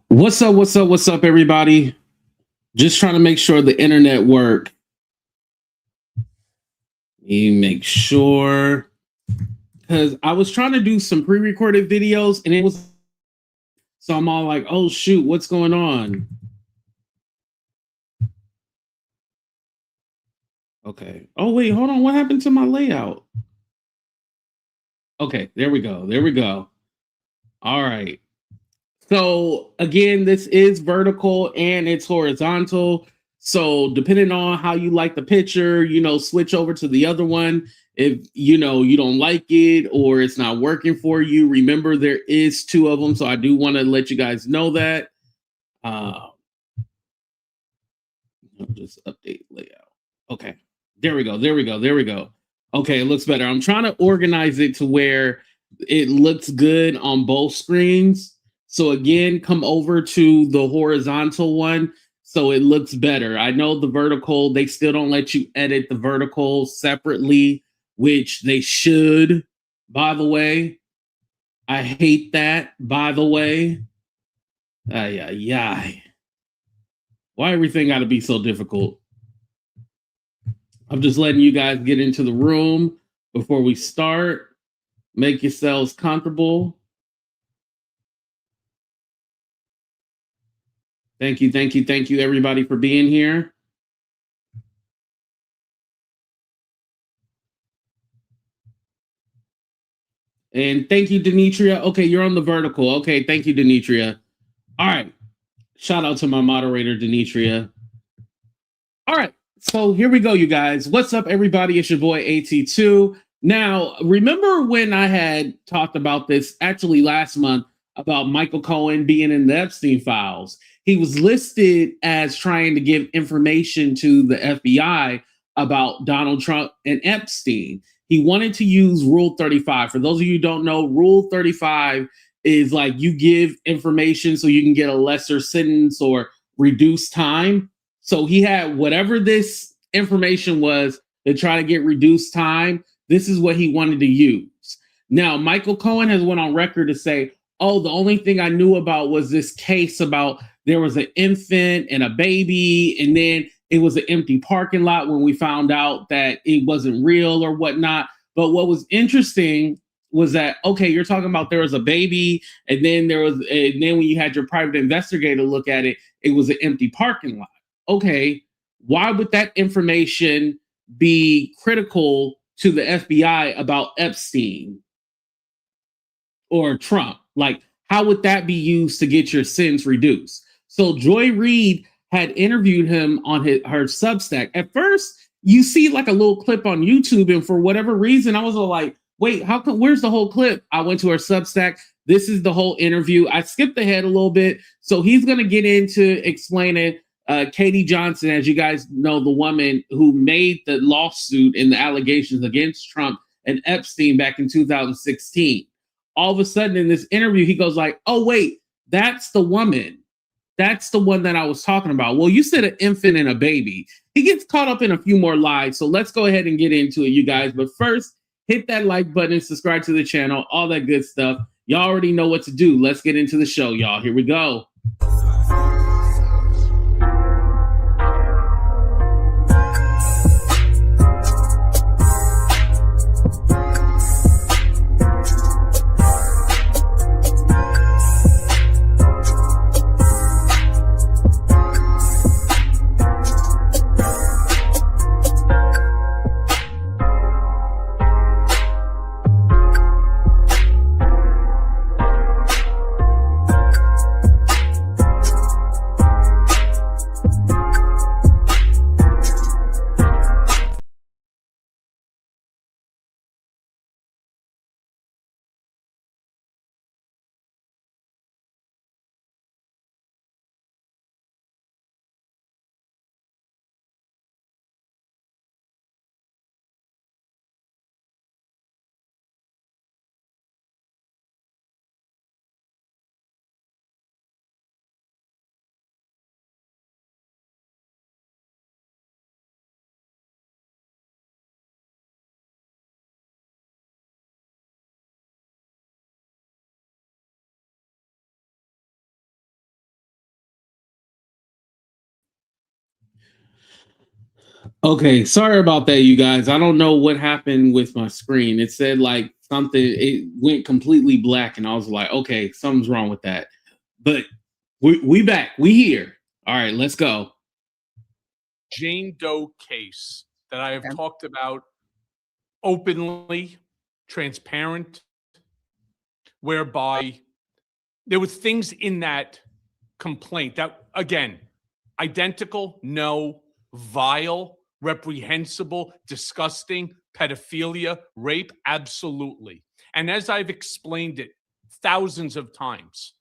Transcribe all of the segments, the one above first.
What's up? What's up? What's up, everybody? Just trying to make sure the internet work. You make sure, because I was trying to do some pre-recorded videos and it was, so I'm all like, oh shoot, what's going on? Okay. Oh wait, hold on. What happened to my layout? Okay, there we go. There we go. All right. So again, this is vertical and it's horizontal. So depending on how you like the picture, switch over to the other one. If you don't like it or it's not working for you, remember there is two of them. So I do want to let you guys know that. I'll just update layout. Okay, there we go. There we go. There we go. Okay, it looks better. I'm trying to organize it to where it looks good on both screens. So again, come over to the horizontal one so it looks better. I know the vertical, they still don't let you edit the vertical separately, which they should, by the way. I hate that, by the way. Why everything got to be so difficult? I'm just letting you guys get into the room before we start. Make yourselves comfortable. Thank you, thank you, thank you, everybody, for being here. And thank you, Denitria. Okay, you're on the vertical. Okay, thank you, Denitria. All right. Shout out to my moderator, Denitria. All right. So here we go, you guys. What's up, everybody? It's your boy, AT2. Now, remember when I had talked about this actually last month about Michael Cohen being in the Epstein files? He was listed as trying to give information to the FBI about Donald Trump and Epstein. He wanted to use Rule 35. For those of you who don't know, Rule 35 is like you give information so you can get a lesser sentence or reduce time. So he had whatever this information was to try to get reduced time. This is what he wanted to use. Now, Michael Cohen has went on record to say, oh, the only thing I knew about was this case about there was an infant and a baby, and then it was an empty parking lot when we found out that it wasn't real or whatnot. But what was interesting was that, okay, you're talking about there was a baby, and then when you had your private investigator look at it, it was an empty parking lot. Okay, why would that information be critical to the FBI about Epstein or Trump? Like, how would that be used to get your sentence reduced? So Joy Reid had interviewed him on her Substack. At first, you see like a little clip on YouTube, and for whatever reason, I was like, wait, how come, where's the whole clip? I went to her Substack. This is the whole interview. I skipped ahead a little bit. So he's going to get into explaining Katie Johnson, as you guys know, the woman who made the lawsuit and the allegations against Trump and Epstein back in 2016. All of a sudden in this interview, he goes like, oh, wait, that's the woman. That's the one that I was talking about. Well, you said an infant and a baby. He gets caught up in a few more lies. So let's go ahead and get into it, you guys. But first, hit that like button, subscribe to the channel, all that good stuff. Y'all already know what to do. Let's get into the show, y'all. Here we go. Okay, sorry about that, you guys. I don't know what happened with my screen. It said like something, it went completely black, and I was like, okay, something's wrong with that. But we back, we here. All right, let's go. Jane Doe case that I have Okay. talked about openly, transparent, whereby there were things in that complaint that, again, identical, no, vile, reprehensible, disgusting, pedophilia, rape, absolutely. And as I've explained it thousands of times,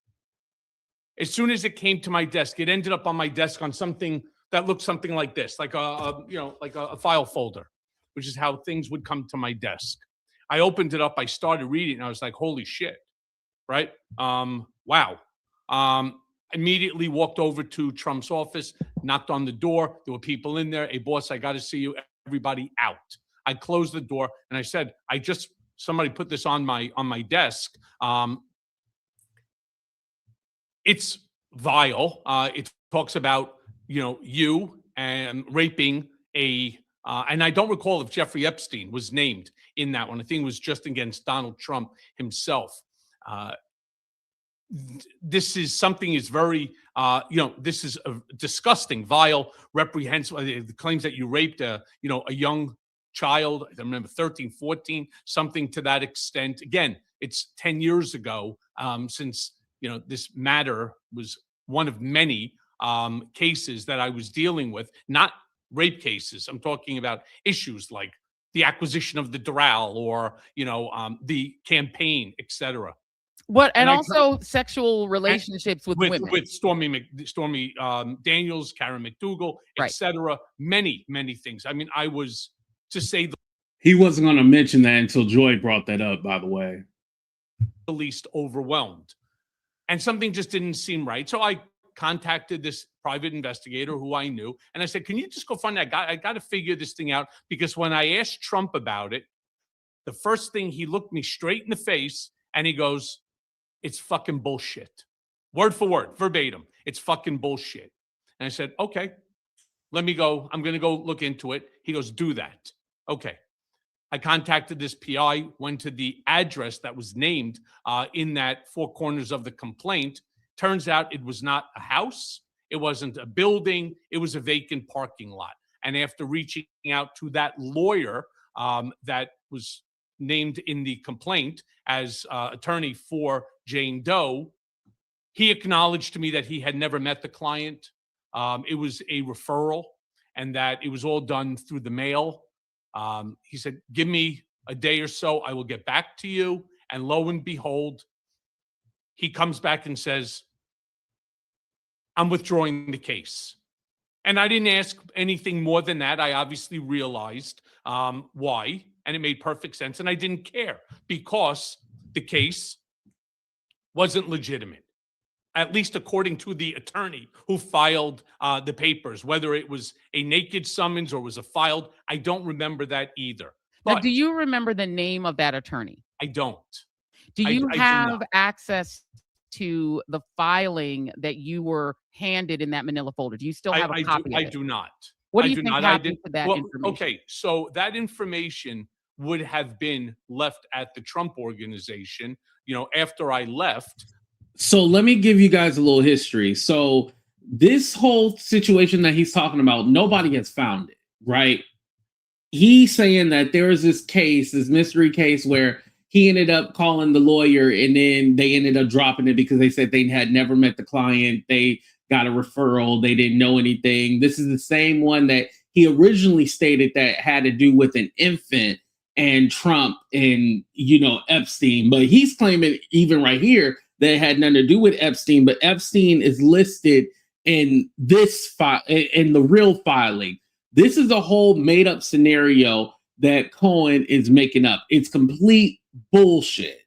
as soon as it came to my desk, it ended up on my desk on something that looked something like this, like a file folder, which is how things would come to my desk. I opened it up, I started reading, and I was like, holy shit, right? Wow. Immediately walked over to Trump's office, knocked on the door. There were people in there. Hey, boss, I got to see you. Everybody out. I closed the door and I said, somebody put this on my desk. It's vile. It talks about, you and raping and I don't recall if Jeffrey Epstein was named in that one. I think it was just against Donald Trump himself. This is something is very, this is a disgusting, vile, reprehensible. The claims that you raped a young child, I remember 13, 14, something to that extent. Again, it's 10 years ago since, this matter was one of many cases that I was dealing with, not rape cases. I'm talking about issues like the acquisition of the Doral or, the campaign, etc. And also sexual relationships with women. With Stormy Daniels, Karen McDougal, Right. etc. Many, many things. I mean, I was, to say He wasn't going to mention that until Joy brought that up, by the way. the least, overwhelmed. And something just didn't seem right. So I contacted this private investigator who I knew, and I said, can you just go find that guy? I got to figure this thing out, because when I asked Trump about it, the first thing, he looked me straight in the face and he goes, it's fucking bullshit. Word for word, verbatim. It's fucking bullshit. And I said, okay, let me go. I'm going to go look into it. He goes, do that. Okay. I contacted this PI, went to the address that was named in that four corners of the complaint. Turns out it was not a house. It wasn't a building. It was a vacant parking lot. And after reaching out to that lawyer that was named in the complaint as attorney for Jane Doe, he acknowledged to me that he had never met the client. It was a referral and that it was all done through the mail. He said, give me a day or so, I will get back to you. And lo and behold, he comes back and says, I'm withdrawing the case. And I didn't ask anything more than that. I obviously realized why, and it made perfect sense. And I didn't care, because the case wasn't legitimate, at least according to the attorney who filed the papers. Whether it was a naked summons or was a filed, I don't remember that either. But do you remember the name of that attorney? I don't. Do you I have do access to the filing that you were handed in that manila folder? Do you still have a copy of it? I do not. What do you think happened to that information? Okay, so that information would have been left at the Trump organization, after I left. So let me give you guys a little history. So this whole situation that he's talking about, nobody has found it, right? He's saying that there is this case, this mystery case, where he ended up calling the lawyer and then they ended up dropping it because they said they had never met the client. They got a referral. They didn't know anything. This is the same one that he originally stated that had to do with an infant and Trump and, Epstein. But he's claiming even right here that it had nothing to do with Epstein, but Epstein is listed in this file, in the real filing. This is a whole made up scenario that Cohen is making up. It's complete bullshit.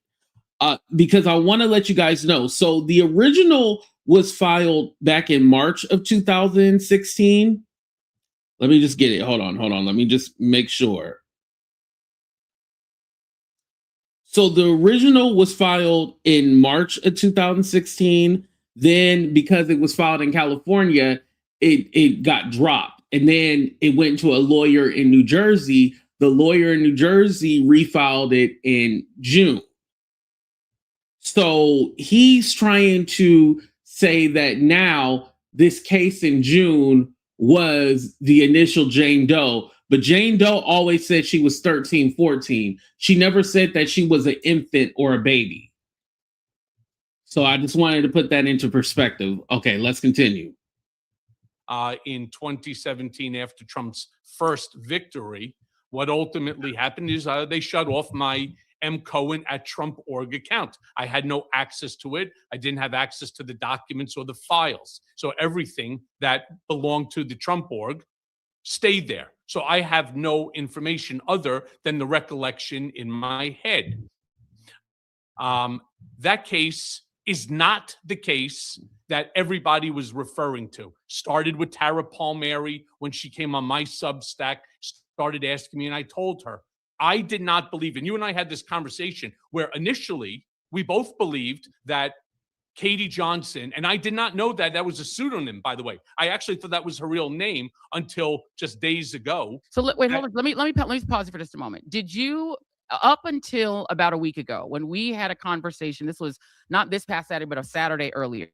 Because I want to let you guys know. So the original was filed back in March of 2016. Let me just get it. Hold on. Let me just make sure. So the original was filed in March of 2016. Then, because it was filed in California, it got dropped. And then it went to a lawyer in New Jersey. The lawyer in New Jersey refiled it in June. So he's trying to say that now this case in June was the initial Jane Doe, but Jane Doe always said she was 13, 14. She never said that she was an infant or a baby. So I just wanted to put that into perspective. Okay, let's continue. In 2017, after Trump's first victory, what ultimately happened is they shut off my Cohen at Trump.org account. I had no access to it. I didn't have access to the documents or the files. So everything that belonged to the Trump.org stayed there. So I have no information other than the recollection in my head. That case is not the case that everybody was referring to. Started with Tara Palmieri when she came on my Substack, started asking me, and I told her, I did not believe, and you and I had this conversation where initially we both believed that Katie Johnson, and I did not know that that was a pseudonym, by the way. I actually thought that was her real name until just days ago. So wait, hold on. Let me pause for just a moment. Did you, up until about a week ago, when we had a conversation, this was not this past Saturday, but a Saturday earlier,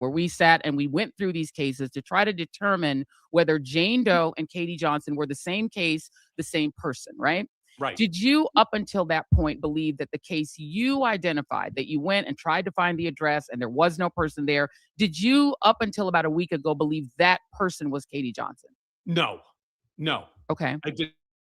where we sat and we went through these cases to try to determine whether Jane Doe and Katie Johnson were the same case, the same person, right? Right. Did you, up until that point, believe that the case you identified, that you went and tried to find the address and there was no person there, did you, up until about a week ago, believe that person was Katie Johnson? No. Okay. I did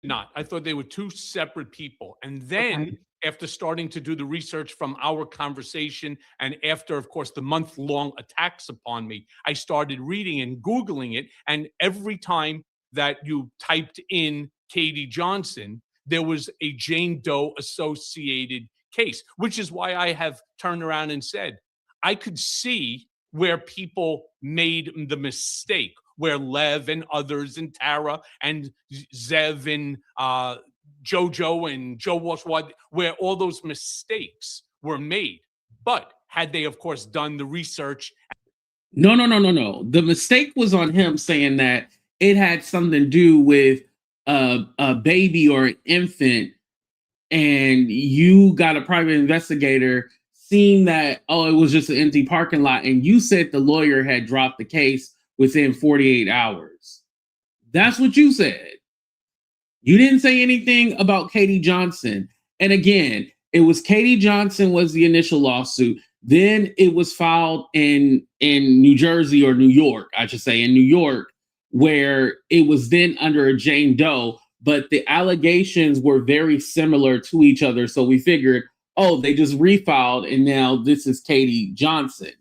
not. I thought they were two separate people. And then after starting to do the research from our conversation, and after, of course, the month-long attacks upon me, I started reading and Googling it. And every time that you typed in Katie Johnson, there was a Jane Doe associated case, which is why I have turned around and said, I could see where people made the mistake, where Lev and others and Tara and Zev and Jojo and Joe Walsh, where all those mistakes were made. But had they, of course, done the research. No. The mistake was on him saying that it had something to do with a baby or an infant, and you got a private investigator seeing that, it was just an empty parking lot, and you said the lawyer had dropped the case within 48 hours. That's what you said. You didn't say anything about Katie Johnson. And again, it was Katie Johnson was the initial lawsuit. Then it was filed in New Jersey, or New York, I should say, in New York, where it was then under a Jane Doe, but the allegations were very similar to each other. So we figured, they just refiled, and now this is Katie Johnson.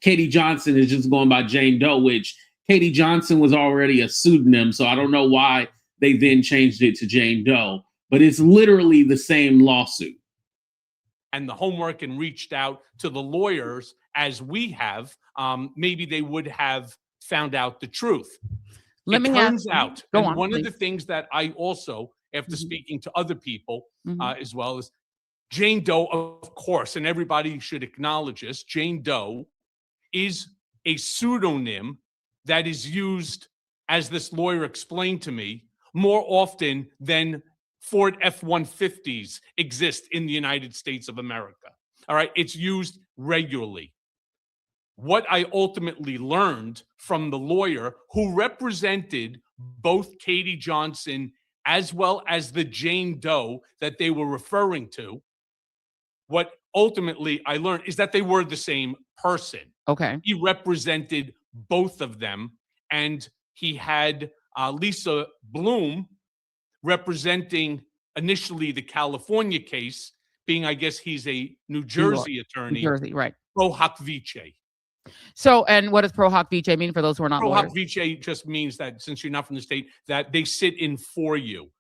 Katie Johnson is just going by Jane Doe, which Katie Johnson was already a pseudonym. So I don't know why they then changed it to Jane Doe, but it's literally the same lawsuit. And the homework and reached out to the lawyers as we have, maybe they would have found out the truth. It turns out, and one of the things that I also, after speaking to other people as well, is Jane Doe, of course, and everybody should acknowledge this, Jane Doe is a pseudonym that is used, as this lawyer explained to me, more often than Ford F-150s exist in the United States of America. All right, it's used regularly. What I ultimately learned from the lawyer who represented both Katie Johnson as well as the Jane Doe that they were referring to, what ultimately I learned is that they were the same person. Okay. He represented both of them, and he had Lisa Bloom representing initially the California case, being, I guess he's a New Jersey attorney. New Jersey, right. Pro hoc vice. So, and what does pro hoc vice mean for those who are not lawyers? Pro hoc vice just means that since you're not from the state, that they sit in for you.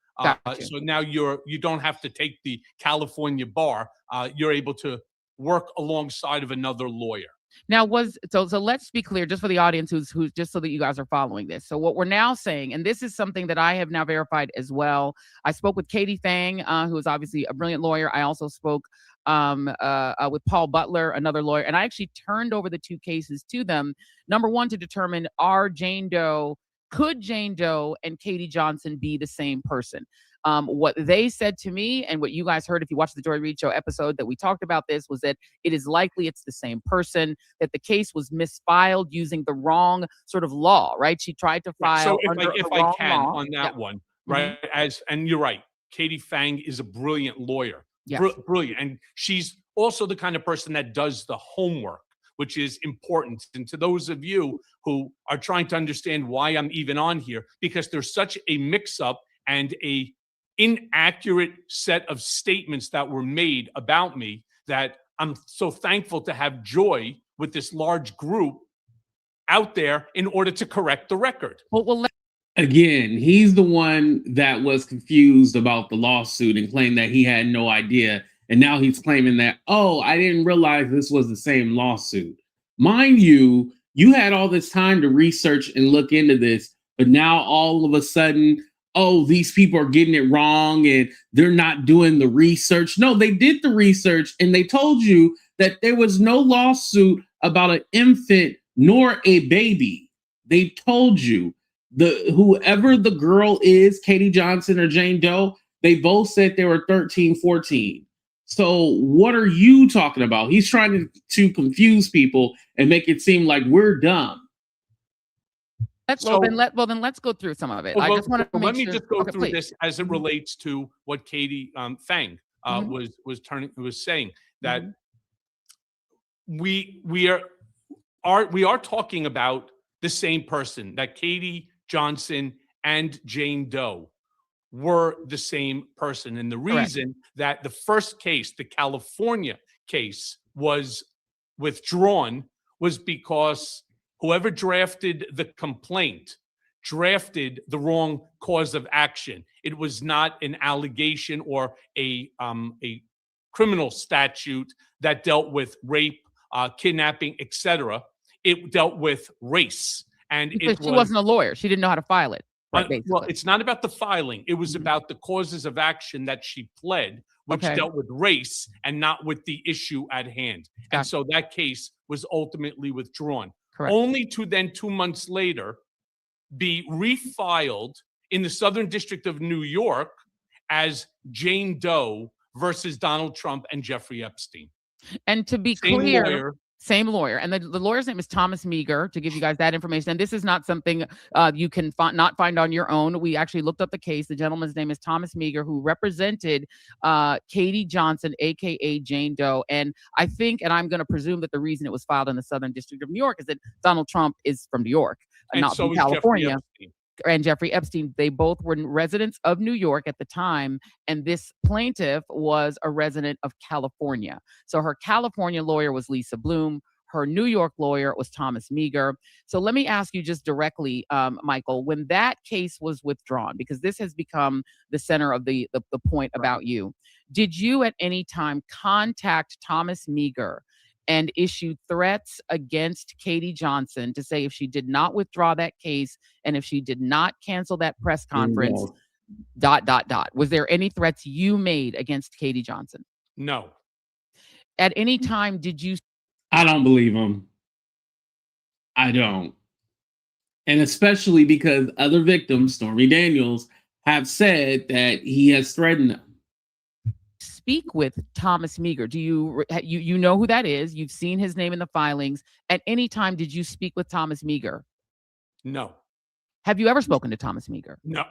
So now you don't have to take the California bar. You're able to work alongside of another lawyer. Now, so let's be clear, just for the audience who's just so that you guys are following this. So what we're now saying, and this is something that I have now verified as well. I spoke with Katie Fang, who is obviously a brilliant lawyer. I also spoke with Paul Butler, another lawyer, and I actually turned over the two cases to them. Number one, to determine, are Jane Doe could Jane Doe and Katie Johnson be the same person? What they said to me, and what you guys heard if you watched the Joy Reid show episode that we talked about this, was that it is likely it's the same person, that the case was misfiled using the wrong sort of law, right? She tried to file So under if the I wrong can law. on that Yeah. one, right? And you're right, Katie Fang is a brilliant lawyer, Yes. brilliant, and she's also the kind of person that does the homework, which is important. And to those of you who are trying to understand why I'm even on here, because there's such a mix-up and a inaccurate set of statements that were made about me, that I'm so thankful to have Joy with this large group out there in order to correct the record. Well, Again, he's the one that was confused about the lawsuit and claimed that he had no idea. And now he's claiming that, oh, I didn't realize this was the same lawsuit. Mind you, you had all this time to research and look into this, but now all of a sudden, oh, these people are getting it wrong and they're not doing the research. No, they did the research and they told you that there was no lawsuit about an infant nor a baby. They told you. Whoever the girl is, Katie Johnson or Jane Doe, they both said they were 13, 14. So what are you talking about? He's trying to confuse people and make it seem like we're dumb. well, then let's go through some of it. I just want to let me just go okay, through please. this as it relates to what Katie Fang was saying, that we are talking about the same person, that Katie Johnson and Jane Doe were the same person. And the reason that the first case, the California case, was withdrawn was because whoever drafted the complaint drafted the wrong cause of action. It was not an allegation or a criminal statute that dealt with rape, kidnapping, etc. It dealt with race. And because she wasn't a lawyer. She didn't know how to file it. Right, well, it's not about the filing. It was about the causes of action that she pled, which dealt with race and not with the issue at hand. And so that case was ultimately withdrawn. Correct. Only to then 2 months later be refiled in the Southern District of New York as Jane Doe versus Donald Trump and Jeffrey Epstein. And to be clear, same lawyer. And the lawyer's name is Thomas Meagher, to give you guys that information. And this is not something you can not find on your own. We actually looked up the case. The gentleman's name is Thomas Meagher, who represented Katie Johnson, a.k.a. Jane Doe. And I think, and I'm going to presume that the reason it was filed in the Southern District of New York is that Donald Trump is from New York, not from California. And Jeffrey Epstein, they both were residents of New York at the time, and this plaintiff was a resident of California. So her California lawyer was Lisa Bloom. Her New York lawyer was Thomas Meagher. So let me ask you just directly, Michael, when that case was withdrawn, because this has become the center of the point about you, did you at any time contact Thomas Meagher and issue threats against Katie Johnson to say if she did not withdraw that case and if she did not cancel that press conference, ... Was there any threats you made against Katie Johnson? No. At any time, did you... I don't believe him. I don't. And especially because other victims, Stormy Daniels, have said that he has threatened them. Speak with Thomas Meagher. Do you know who that is? You've seen his name in the filings. At any time, did you speak with Thomas Meagher? No. Have you ever spoken to Thomas Meagher? No.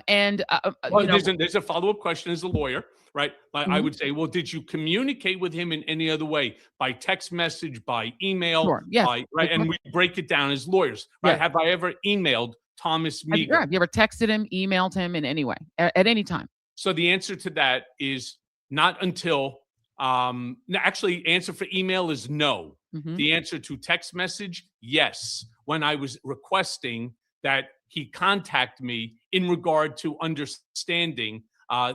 There's a follow-up question as a lawyer, right? I would say, well, did you communicate with him in any other way, by text message, by email? Sure. Yes. And we break it down as lawyers, right? Yes. Have I ever emailed Thomas Meagher? Have you ever texted him, emailed him in any way, at any time? So the answer to that is not until, actually, answer for email is no. The answer to text message, yes. When I was requesting that he contact me in regard to understanding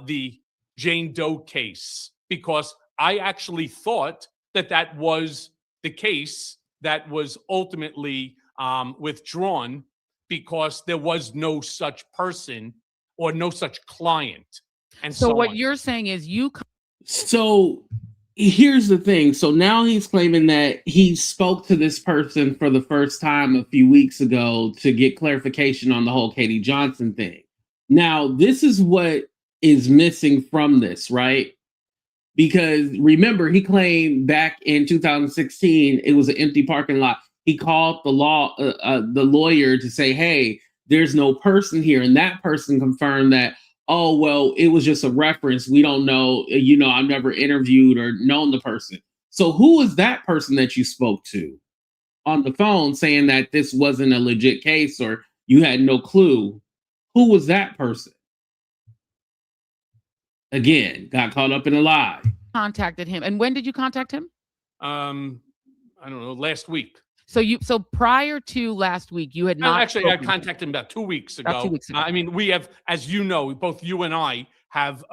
the Jane Doe case, because I actually thought that was the case that was ultimately withdrawn because there was no such person or no such client. And so what you're saying is So here's the thing. So now he's claiming that he spoke to this person for the first time a few weeks ago to get clarification on the whole Katie Johnson thing. Now, this is what is missing from this, right? Because remember, he claimed back in 2016 it was an empty parking lot. He called the lawyer to say, "Hey, there's no person here," and that person confirmed that, "Oh, well, it was just a reference. We don't know. I've never interviewed or known the person." So, who was that person that you spoke to on the phone, saying that this wasn't a legit case or you had no clue? Who was that person? Again, got caught up in a lie. Contacted him. And when did you contact him? I don't know, last week. So prior to last week, you had not. Actually, I contacted him about 2 weeks ago. About 2 weeks ago. I mean, we have, as you know, both you and I have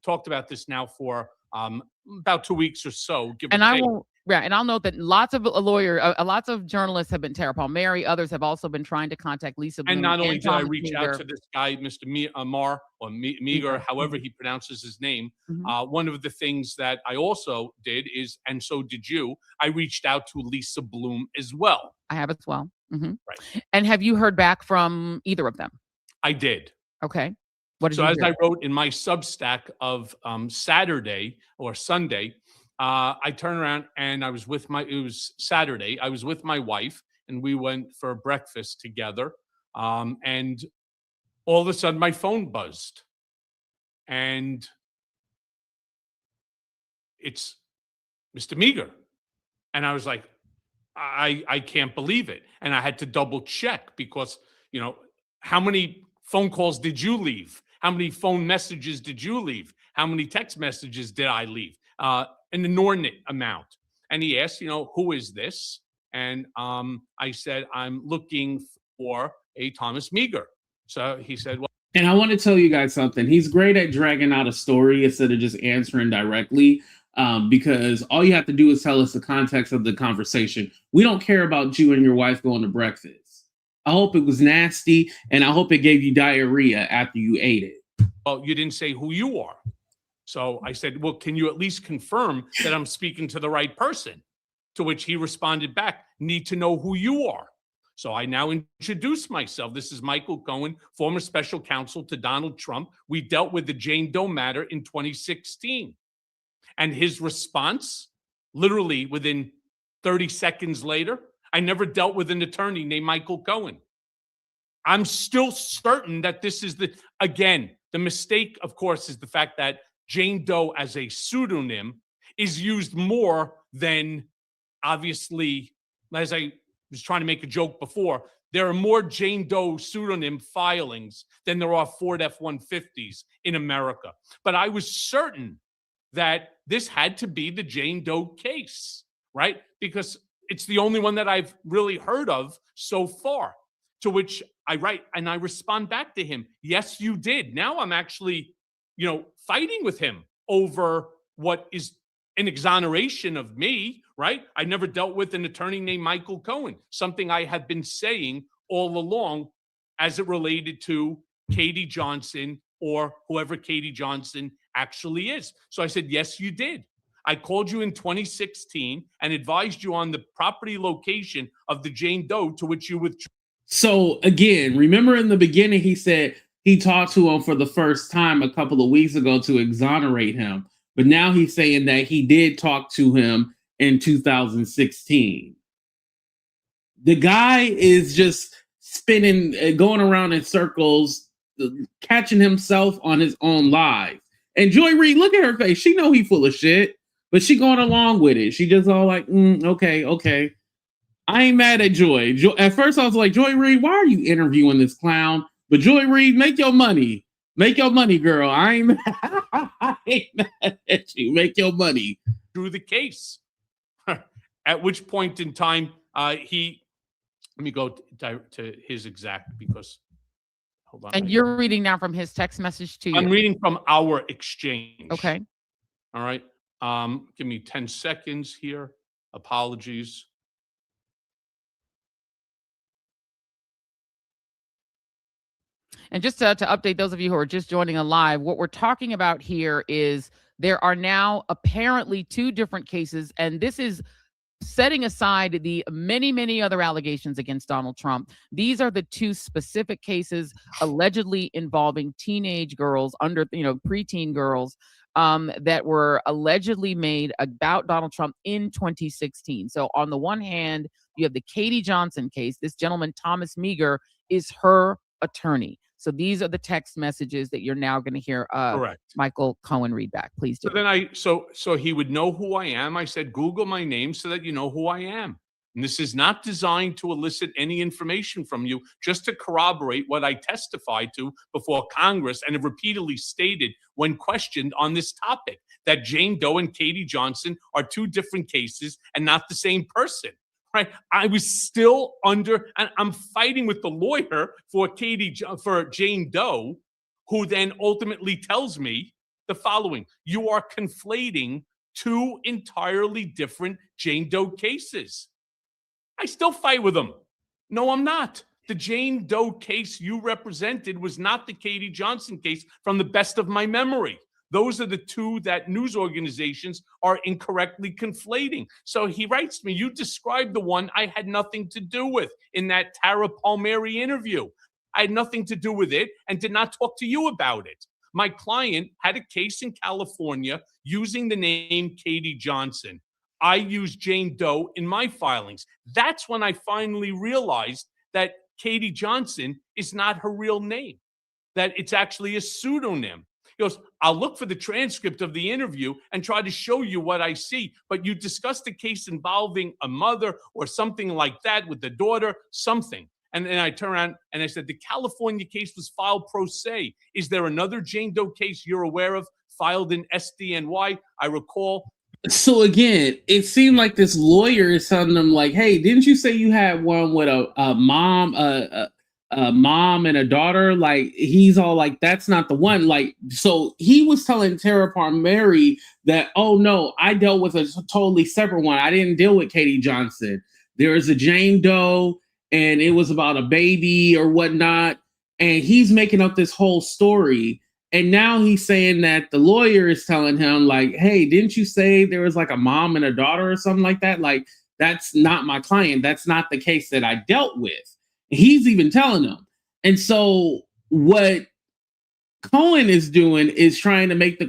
talked about this now for about 2 weeks or so. And I will, yeah, and I'll note that lots of lots of journalists have been Tara Palmieri. Others have also been trying to contact Lisa Bloom. And not only did I Thomas reach Meagher. out to this guy, Mr. Meagher, or Meagher, however he pronounces his name, one of the things that I also did is, and so did you, I reached out to Lisa Bloom as well. I have as well. Right. And have you heard back from either of them? I did. Okay. What did So you as hear? I wrote in my Substack of Saturday or Sunday, I turned around and it was Saturday. I was with my wife and we went for breakfast together. And all of a sudden my phone buzzed and it's Mr. Meagher. And I was like, I can't believe it. And I had to double check because, how many phone calls did you leave? How many phone messages did you leave? How many text messages did I leave? An inordinate amount. And he asked, who is this? And I said, I'm looking for a Thomas Meagher. So he said, well. And I want to tell you guys something. He's great at dragging out a story instead of just answering directly. Because all you have to do is tell us the context of the conversation. We don't care about you and your wife going to breakfast. I hope it was nasty, and I hope it gave you diarrhea after you ate it. Well, you didn't say who you are. So I said, well, can you at least confirm that I'm speaking to the right person? To which he responded back, need to know who you are. So I now introduced myself. This is Michael Cohen, former special counsel to Donald Trump. We dealt with the Jane Doe matter in 2016. And his response, literally within 30 seconds later, I never dealt with an attorney named Michael Cohen. I'm still certain that this is the mistake, of course, is the fact that Jane Doe as a pseudonym is used more than, obviously, as I was trying to make a joke before, there are more Jane Doe pseudonym filings than there are Ford F-150s in America. But I was certain that this had to be the Jane Doe case, right? Because it's the only one that I've really heard of so far. To which I write and I respond back to him, yes, you did. Now I'm actually, fighting with him over what is an exoneration of me, right? I never dealt with an attorney named Michael Cohen, something I have been saying all along as it related to Katie Johnson or whoever Katie Johnson actually is. So I said, yes, you did. I called you in 2016 and advised you on the property location of the Jane Doe, to which you withdrew. So again, remember in the beginning, he said he talked to him for the first time a couple of weeks ago to exonerate him. But now he's saying that he did talk to him in 2016. The guy is just spinning, going around in circles, catching himself on his own lies. And Joy Reid, look at her face. She know he full of shit, but she going along with it. She just all like, okay. I ain't mad at Joy. At first I was like, Joy Reid, why are you interviewing this clown? But Joy Reid, make your money. Make your money, girl. I ain't mad at you. Make your money. Through the case. At which point in time, let me go to his exact, because, hold on. And you're reading now from his text message to you. I'm reading from our exchange. Okay. All right. Give me 10 seconds here. Apologies. And just to update those of you who are just joining us live, what we're talking about here is There are now apparently 2 different cases, and this is setting aside the many, many other allegations against Donald Trump. These are the 2 specific cases allegedly involving teenage girls preteen girls, that were allegedly made about Donald Trump in 2016. So on the one hand, you have the Katie Johnson case. This gentleman, Thomas Meagher, is her attorney. So these are the text messages that you're now going to hear Correct. Michael Cohen read back. Please do. So then so he would know who I am. I said, Google my name so that you know who I am. And this is not designed to elicit any information from you, just to corroborate what I testified to before Congress and have repeatedly stated when questioned on this topic, that Jane Doe and Katie Johnson are 2 different cases and not the same person. Right? I was still and I'm fighting with the lawyer for Jane Doe, who then ultimately tells me the following: you are conflating 2 entirely different Jane Doe cases. I still fight with them. No, I'm not. The Jane Doe case you represented was not the Katie Johnson case, from the best of my memory. Those are the 2 that news organizations are incorrectly conflating. So he writes to me, you described the one I had nothing to do with in that Tara Palmieri interview. I had nothing to do with it and did not talk to you about it. My client had a case in California using the name Katie Johnson. I used Jane Doe in my filings. That's when I finally realized that Katie Johnson is not her real name, that it's actually a pseudonym. He goes, I'll look for the transcript of the interview and try to show you what I see. But you discussed a case involving a mother or something like that with the daughter, something. And then I turn around and I said, the California case was filed pro se. Is there another Jane Doe case you're aware of filed in SDNY? I recall. So again, it seemed like this lawyer is telling them, like, hey, didn't you say you had one with a mom and a daughter? Like, he's all like, that's not the one. Like, so he was telling Tara Palmieri that, oh no, I dealt with a totally separate one. I didn't deal with Katie Johnson. There is a Jane Doe, and it was about a baby or whatnot. And he's making up this whole story. And now he's saying that the lawyer is telling him, like, hey, didn't you say there was like a mom and a daughter or something like that? Like, that's not my client. That's not the case that I dealt with. He's even telling them. And so what Cohen is doing is trying to make the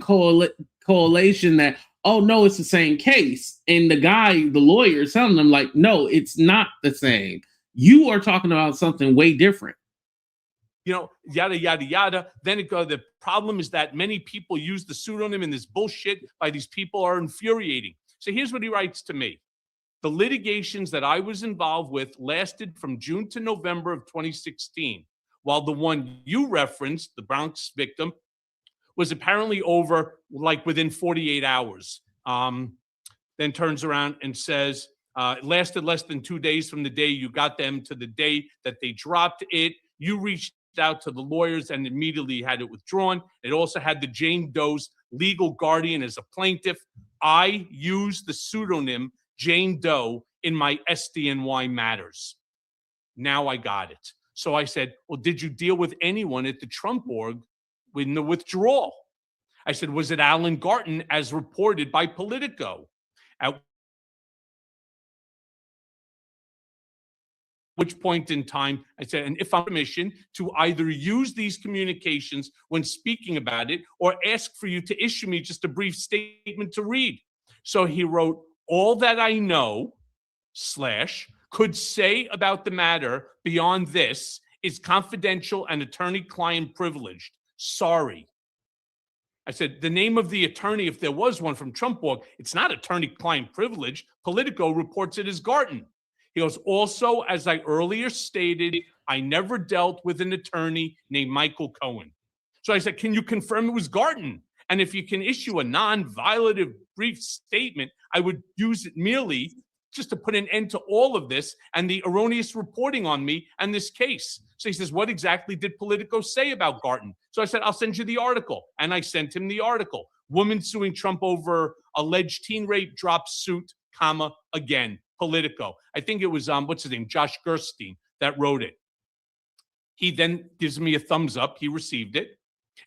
correlation that, oh, no, it's the same case. And the lawyer is telling them, like, no, it's not the same. You are talking about something way different. Yada, yada, yada. Then the problem is that many people use the pseudonym, and this bullshit by these people are infuriating. So here's what he writes to me. The litigations that I was involved with lasted from June to November of 2016, while the one you referenced, the Bronx victim, was apparently over like within 48 hours. Then turns around and says, it lasted less than 2 days from the day you got them to the day that they dropped it. You reached out to the lawyers and immediately had it withdrawn. It also had the Jane Doe's legal guardian as a plaintiff. I used the pseudonym Jane Doe in my SDNY matters. Now I got it. So I said, well, did you deal with anyone at the Trump org in the withdrawal? I said, was it Alan Garten as reported by Politico? At which point in time, I said, and if I'm permission to either use these communications when speaking about it or ask for you to issue me just a brief statement to read. So he wrote, all that I know / could say about the matter beyond this is confidential and attorney-client privileged. Sorry. I said, the name of the attorney, if there was one from Trump org, it's not attorney-client privilege. Politico reports it as Garten. He goes, also, as I earlier stated, I never dealt with an attorney named Michael Cohen. So I said, can you confirm it was Garten? And if you can issue a non-violative brief statement, I would use it merely just to put an end to all of this and the erroneous reporting on me and this case. So he says, what exactly did Politico say about Garten? So I said, I'll send you the article. And I sent him the article. Woman suing Trump over alleged teen rape drops suit, again. Politico. I think it was, what's his name? Josh Gerstein that wrote it. He then gives me a thumbs up. He received it.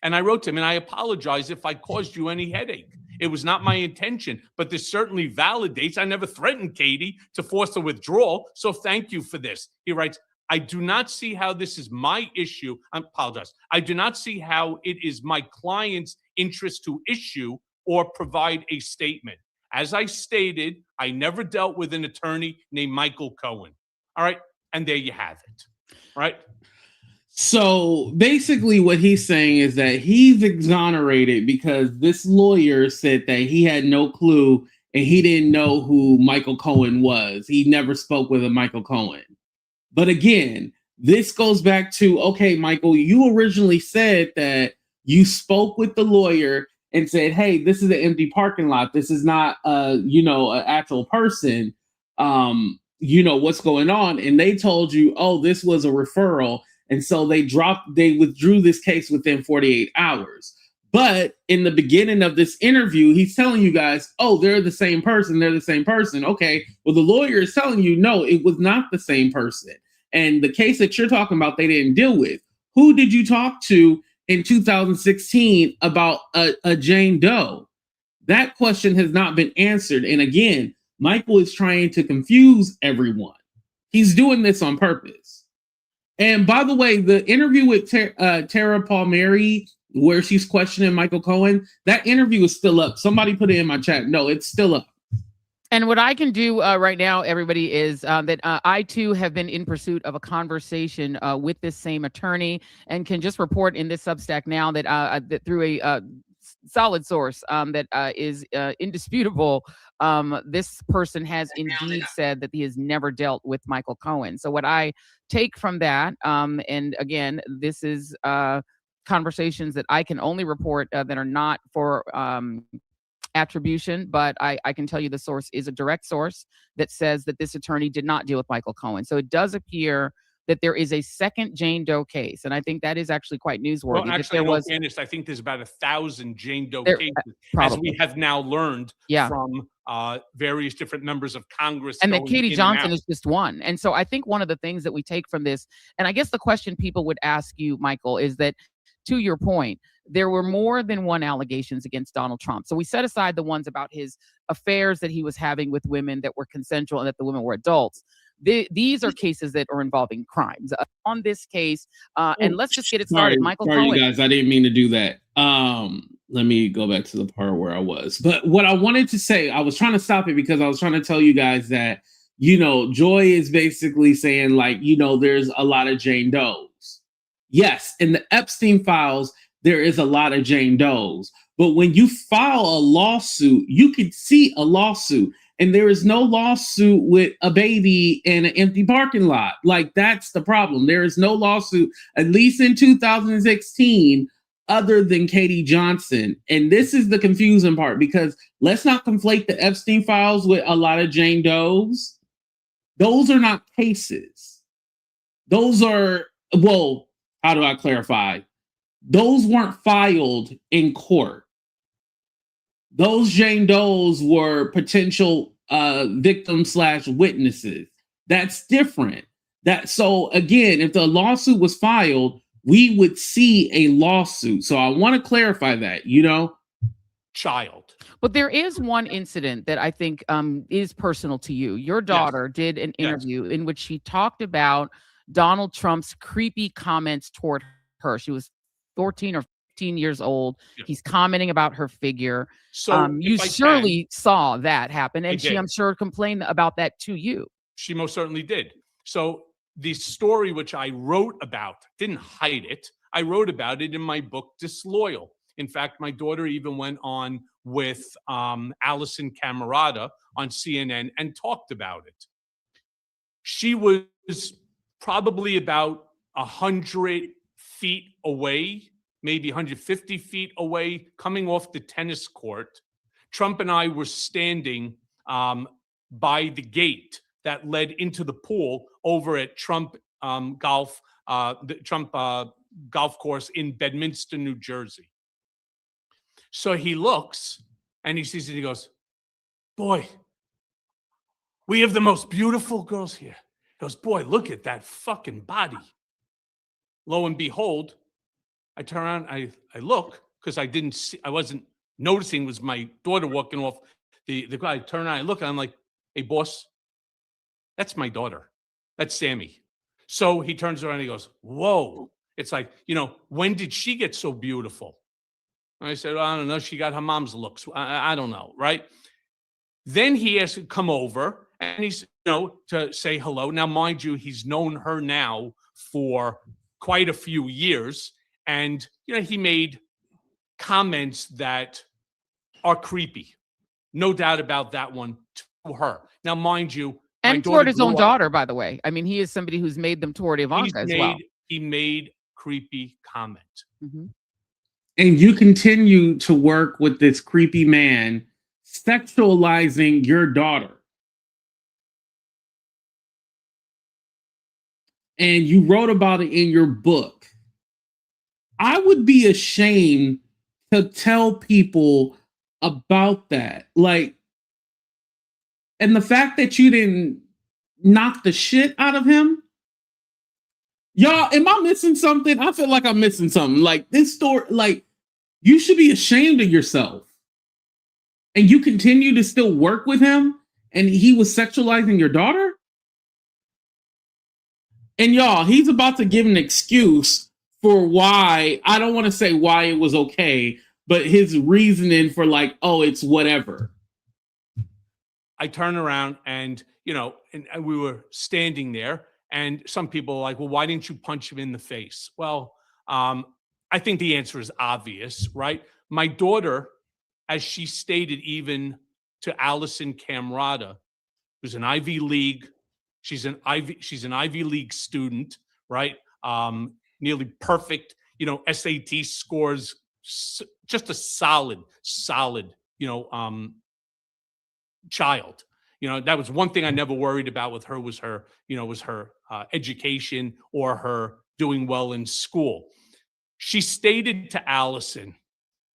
And I wrote to him, and I apologize if I caused you any headache. It was not my intention, but this certainly validates. I never threatened Katie to force a withdrawal. So thank you for this. He writes, I do not see how this is my issue. I apologize. I do not see how it is my client's interest to issue or provide a statement. As I stated, I never dealt with an attorney named Michael Cohen. All right. And there you have it. Right. So basically what he's saying is that he's exonerated because this lawyer said that he had no clue and he didn't know who Michael Cohen was. He never spoke with a Michael Cohen. But again, this goes back to, okay, Michael, you originally said that you spoke with the lawyer and said, hey, this is an empty parking lot. This is not, an actual person. What's going on? And they told you, oh, this was a referral. And so they withdrew this case within 48 hours. But in the beginning of this interview, he's telling you guys, oh, they're the same person. They're the same person. Okay. Well, the lawyer is telling you, no, it was not the same person. And the case that you're talking about, they didn't deal with. Who did you talk to in 2016 about a Jane Doe? That question has not been answered. And again, Michael is trying to confuse everyone. He's doing this on purpose. And by the way, the interview with Tara Palmieri, where she's questioning Michael Cohen, that interview is still up. Somebody put it in my chat. No, it's still up. And what I can do right now, everybody, is that I too have been in pursuit of a conversation with this same attorney, and can just report in this Substack now that that through a solid source that is indisputable, this person has indeed said that he has never dealt with Michael Cohen. So what I take from that, and again, this is conversations that I can only report that are not for attribution, but I can tell you the source is a direct source that says that this attorney did not deal with Michael Cohen. So it does appear that there is a second Jane Doe case, and I think that is actually quite newsworthy. Well, actually, I think there's about 1,000 Jane Doe cases, probably, as we have now learned from various different members of Congress. And that Katie Johnson is just one. And so I think one of the things that we take from this, and I guess the question people would ask you, Michael, is that, to your point, there were more than one allegations against Donald Trump. So we set aside the ones about his affairs that he was having with women that were consensual and that the women were adults. These are cases that are involving crimes. On this case, and let's just get it started. Michael Cohen. You guys, I didn't mean to do that. Let me go back to the part where I was. But what I wanted to say, I was trying to stop it because I was trying to tell you guys that, Joy is basically saying, like, there's a lot of Jane Does. Yes, in the Epstein files, there is a lot of Jane Does. But when you file a lawsuit, you can see a lawsuit. And there is no lawsuit with a baby in an empty parking lot. Like, that's the problem. There is no lawsuit, at least in 2016, other than Katie Johnson. And this is the confusing part, because let's not conflate the Epstein files with a lot of Jane Does. Those are not cases. Those are, well, how do I clarify? Those weren't filed in court. Those Jane Does were potential victims / witnesses. That's different. So again, if the lawsuit was filed, we would see a lawsuit. So I want to clarify that, Child. But there is one incident that I think is personal to you. Your daughter did an interview in which she talked about Donald Trump's creepy comments toward her. She was 14 or 15 years old. He's commenting about her figure. So you surely saw that happen. And she, I'm sure, complained about that to you. She most certainly did. So the story which I wrote about, didn't hide it. I wrote about it in my book, Disloyal. In fact, my daughter even went on with Allison Camerata on CNN and talked about it. She was probably about 100 feet away, maybe 150 feet away, coming off the tennis court. Trump and I were standing by the gate that led into the pool over at Trump Golf Course in Bedminster, New Jersey. So he looks and he sees it. He goes, "Boy, we have the most beautiful girls here." He goes, "Boy, look at that fucking body." Lo and behold, I turn around, I look, because I wasn't noticing was my daughter walking off the guy. I turn around, I look, and I'm like, hey, boss, that's my daughter. That's Sammy. So he turns around and he goes, whoa. It's like, when did she get so beautiful? And I said, I don't know. She got her mom's looks. I don't know, right? Then he has to come over and he's, to say hello. Now, mind you, he's known her now for quite a few years. And, he made comments that are creepy. No doubt about that one to her. Now, mind you, and toward his own daughter, by the way. I mean, he is somebody who's made them toward Ivanka as well. He made creepy comment. Mm-hmm. And you continue to work with this creepy man sexualizing your daughter. And you wrote about it in your book. I would be ashamed to tell people about that. Like, and the fact that you didn't knock the shit out of him. Y'all, am I missing something? I feel like I'm missing something. Like this story, like you should be ashamed of yourself. And you continue to still work with him and he was sexualizing your daughter? And y'all, he's about to give an excuse for why, I don't want to say why it was okay, but his reasoning for like, oh, it's whatever. I turn around and, and we were standing there and some people are like, well, why didn't you punch him in the face? Well, I think the answer is obvious, right? My daughter, as she stated even to Allison Camrata, who's an Ivy League, she's an Ivy League student, right? Nearly perfect, SAT scores, just a solid, child. That was one thing I never worried about with her was her education or her doing well in school. She stated to Allison,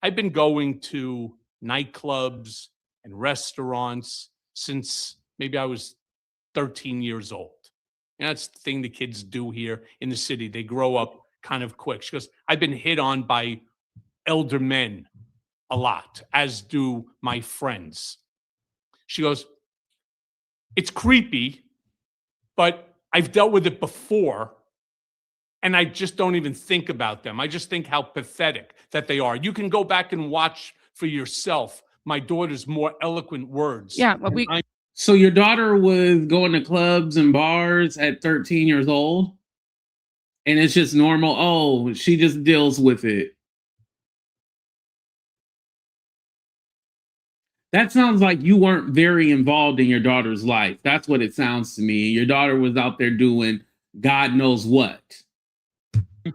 I've been going to nightclubs and restaurants since maybe I was 13 years old. And that's the thing the kids do here in the city. They grow up kind of quick. She goes, I've been hit on by elder men a lot, as do my friends. She goes, it's creepy, but I've dealt with it before, and I just don't even think about them. I just think how pathetic that they are. You can go back and watch for yourself my daughter's more eloquent words. Yeah, well, So your daughter was going to clubs and bars at 13 years old, and it's just normal. Oh, she just deals with it. That sounds like you weren't very involved in your daughter's life. That's what it sounds to me. Your daughter was out there doing God knows what.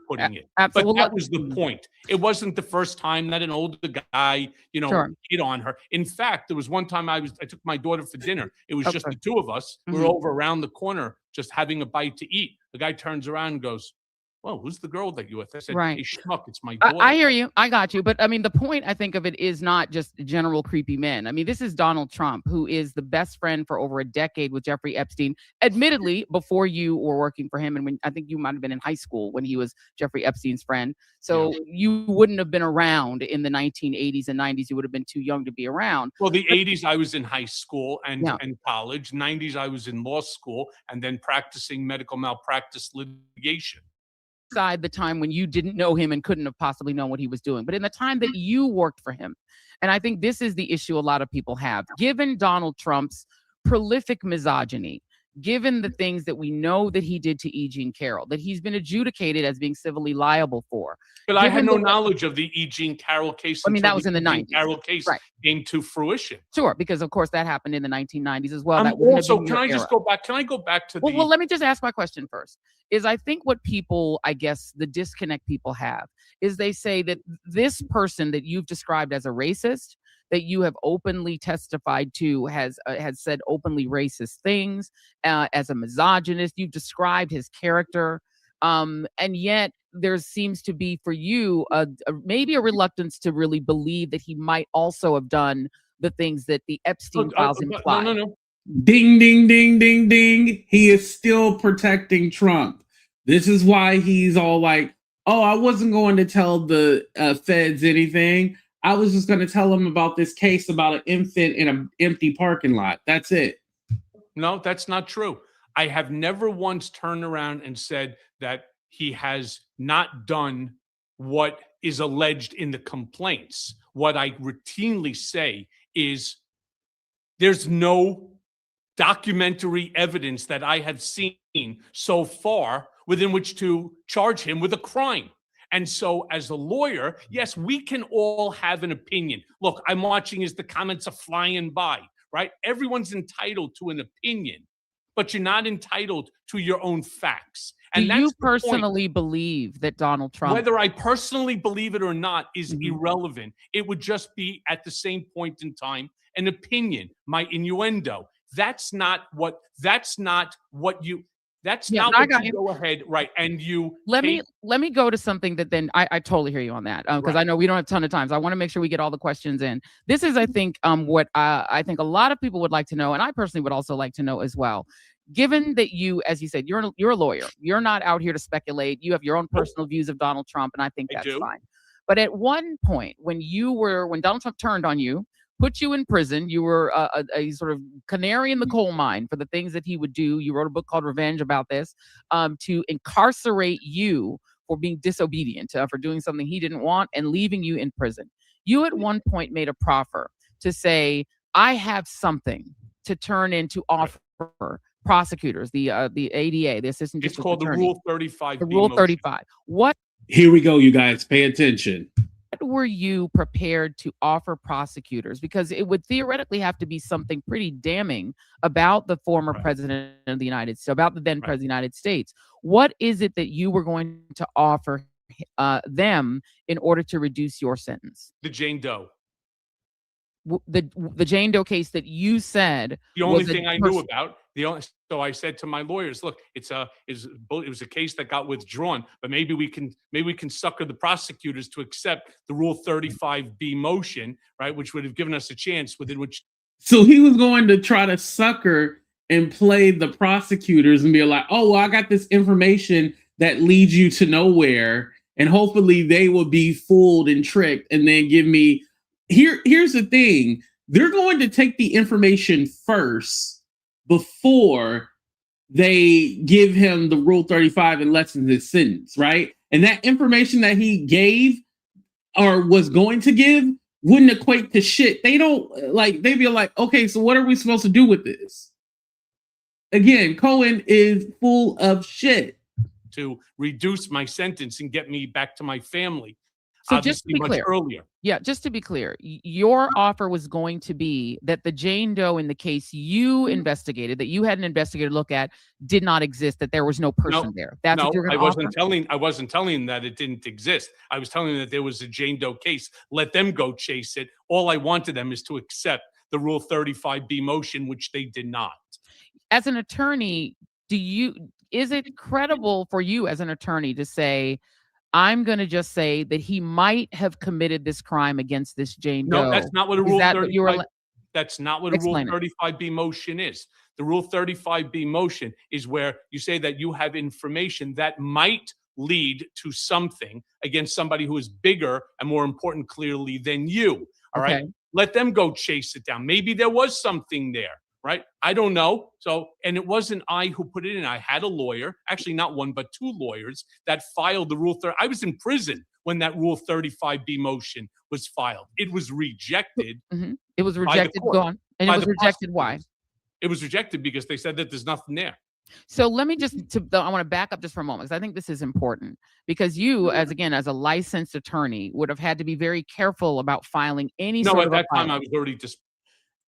Putting it. Absolutely. But that was the point. It wasn't the first time that an older guy, Sure. hit on her. In fact, there was one time I took my daughter for dinner. It was just Okay. the two of us. We were over around the corner just having a bite to eat. The guy turns around and goes, well, who's the girl that you with? I said, Right. hey, schmuck, it's my daughter. I hear you. I got you. But I mean, the point I think of it is not just general creepy men. I mean, this is Donald Trump, who is the best friend for over a decade with Jeffrey Epstein, admittedly, before you were working for him. And when I think you might have been in high school when he was Jeffrey Epstein's friend. So you wouldn't have been around in the 1980s and 90s. You would have been too young to be around. Well, the 80s, I was in high school and college. 90s, I was in law school and then practicing medical malpractice litigation. The time when you didn't know him and couldn't have possibly known what he was doing, but in the time that you worked for him. And I think this is the issue a lot of people have. Given Donald Trump's prolific misogyny, given the things that we know that he did to E. Jean Carroll, that he's been adjudicated as being civilly liable for. But I had no knowledge of the E. Jean Carroll case. I mean, that was in the 90s. Carroll case came to fruition. Sure, because of course that happened in the 1990s as well. Can I just go back? Can I go back to well, let me just ask my question first. Is I think what people, I guess, the disconnect people have is they say that this person that you've described as a racist, that you have openly testified to, has said openly racist things, as a misogynist. You've described his character, and yet there seems to be for you maybe a reluctance to really believe that he might also have done the things that the Epstein files imply. No. Ding, ding, ding, ding, ding. He is still protecting Trump. This is why he's all like, oh, I wasn't going to tell the feds anything. I was just going to tell him about this case about an infant in an empty parking lot. That's it. No, that's not true. I have never once turned around and said that he has not done what is alleged in the complaints. What I routinely say is there's no documentary evidence that I have seen so far within which to charge him with a crime. And so as a lawyer, yes, we can all have an opinion. Look, I'm watching as the comments are flying by, right? Everyone's entitled to an opinion, but you're not entitled to your own facts. Do And that's you the point. personally believe that Donald Trump? Whether I personally believe it or not is irrelevant. It would just be at the same point in time an opinion, my innuendo. That's not what you go ahead, right? And you let me go to something that then I totally hear you on that, because I know we don't have a ton of time. So I want to make sure we get all the questions in. This is, I think, what I think a lot of people would like to know, and I personally would also like to know as well. Given that you, as you said, you're a lawyer, you're not out here to speculate. You have your own personal views of Donald Trump, and I think that's fine. But at one point, when Donald Trump turned on you, put you in prison, you were a sort of canary in the coal mine for the things that he would do. You wrote a book called Revenge about this, to incarcerate you for being disobedient, for doing something he didn't want and leaving you in prison. You at one point made a proffer to say, I have something to turn into offer prosecutors, the ADA, the assistant It's district called attorney. the Rule 35. The Rule 35. What? Here we go, you guys. Pay attention. What were you prepared to offer prosecutors? Because it would theoretically have to be something pretty damning about the former president of the United States, about the then president of the United States. What is it that you were going to offer them in order to reduce your sentence? The Jane Doe. The Jane Doe case that you said the only thing I knew about. So I said to my lawyers, look, it was a case that got withdrawn, but maybe we can sucker the prosecutors to accept the Rule 35B motion, right, which would have given us a chance within which. So he was going to try to sucker and play the prosecutors and be like, oh, well, I got this information that leads you to nowhere, and hopefully they will be fooled and tricked and then give me. Here's the thing. They're going to take the information first before they give him the Rule 35 and lessen his sentence, right? And that information that he gave or was going to give wouldn't equate to shit. They don't they'd be like, okay, so what are we supposed to do with this? Again, Cohen is full of shit. To reduce my sentence and get me back to my family. So just to be clear, earlier. Yeah, just to be clear, your offer was going to be that the Jane Doe in the case you investigated, that you had an investigator look at, did not exist, that there was no person there. That's what you're going to offer? I wasn't telling that it didn't exist. I was telling them that there was a Jane Doe case. Let them go chase it. All I wanted them is to accept the Rule 35B motion, which they did not. As an attorney, is it credible for you as an attorney to say, I'm going to just say that he might have committed this crime against this Jane Doe? No, that's not what a Rule 35. That's not what a Rule 35B motion is. The Rule 35B motion is where you say that you have information that might lead to something against somebody who is bigger and more important, clearly, than you. All right. Let them go chase it down. Maybe there was something there. Right? I don't know. So, and it wasn't I who put it in. I had a lawyer, actually not one, but two lawyers that filed the Rule 30. I was in prison when that Rule 35B motion was filed. It was rejected. It was rejected. Go on. And it was rejected. Why? It was rejected because they said that there's nothing there. So let me I want to back up just for a moment, because I think this is important, because you, as a licensed attorney, would have had to be very careful about filing any sort of. No, at that time I was already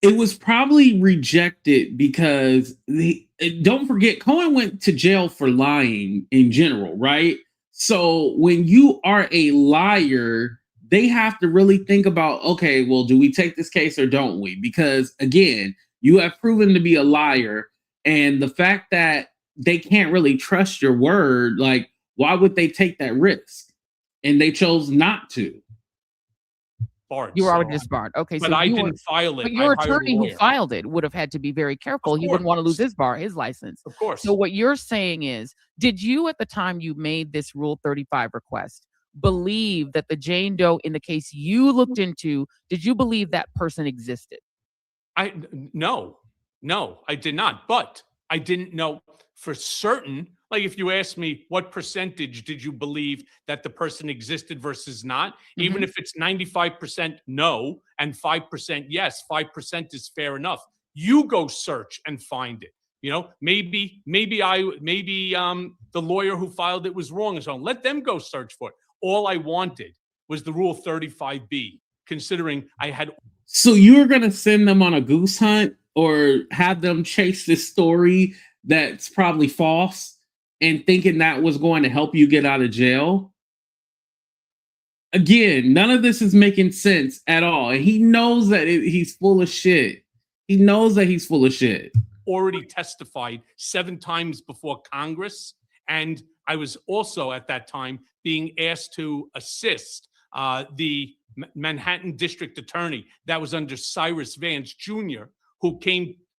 It was probably rejected because don't forget, Cohen went to jail for lying in general, right? So when you are a liar, they have to really think about, okay, well, do we take this case or don't we? Because again, you have proven to be a liar, and the fact that they can't really trust your word, like, why would they take that risk? And they chose not to. You were already disbarred. Okay, but I didn't file it. But your attorney who filed it would have had to be very careful. He wouldn't want to lose his license. Of course. So what you're saying is, did you, at the time you made this Rule 35 request, believe that the Jane Doe in the case you looked into, did you believe that person existed? No, I did not. But I didn't know for certain. Like if you asked me what percentage did you believe that the person existed versus not, even Mhm. if it's 95% no and 5% yes, 5% is fair enough. You go search and find it. Maybe the lawyer who filed it was wrong and so on. Let them go search for it. All I wanted was the Rule 35B, considering I had. So you're gonna send them on a goose hunt or have them chase this story that's probably false and thinking that was going to help you get out of jail? Again, none of this is making sense at all. And he knows that he's full of shit. He knows that he's full of shit. Already testified 7 times before Congress. And I was also at that time being asked to assist the Manhattan District Attorney that was under Cyrus Vance Jr.,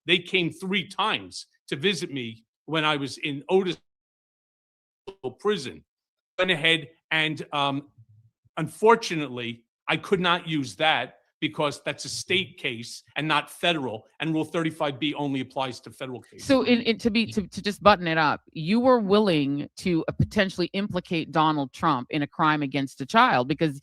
they came 3 times to visit me when I was in Otis prison. Went ahead and unfortunately, I could not use that because that's a state case and not federal, and Rule 35B only applies to federal cases. So, to just button it up, you were willing to potentially implicate Donald Trump in a crime against a child because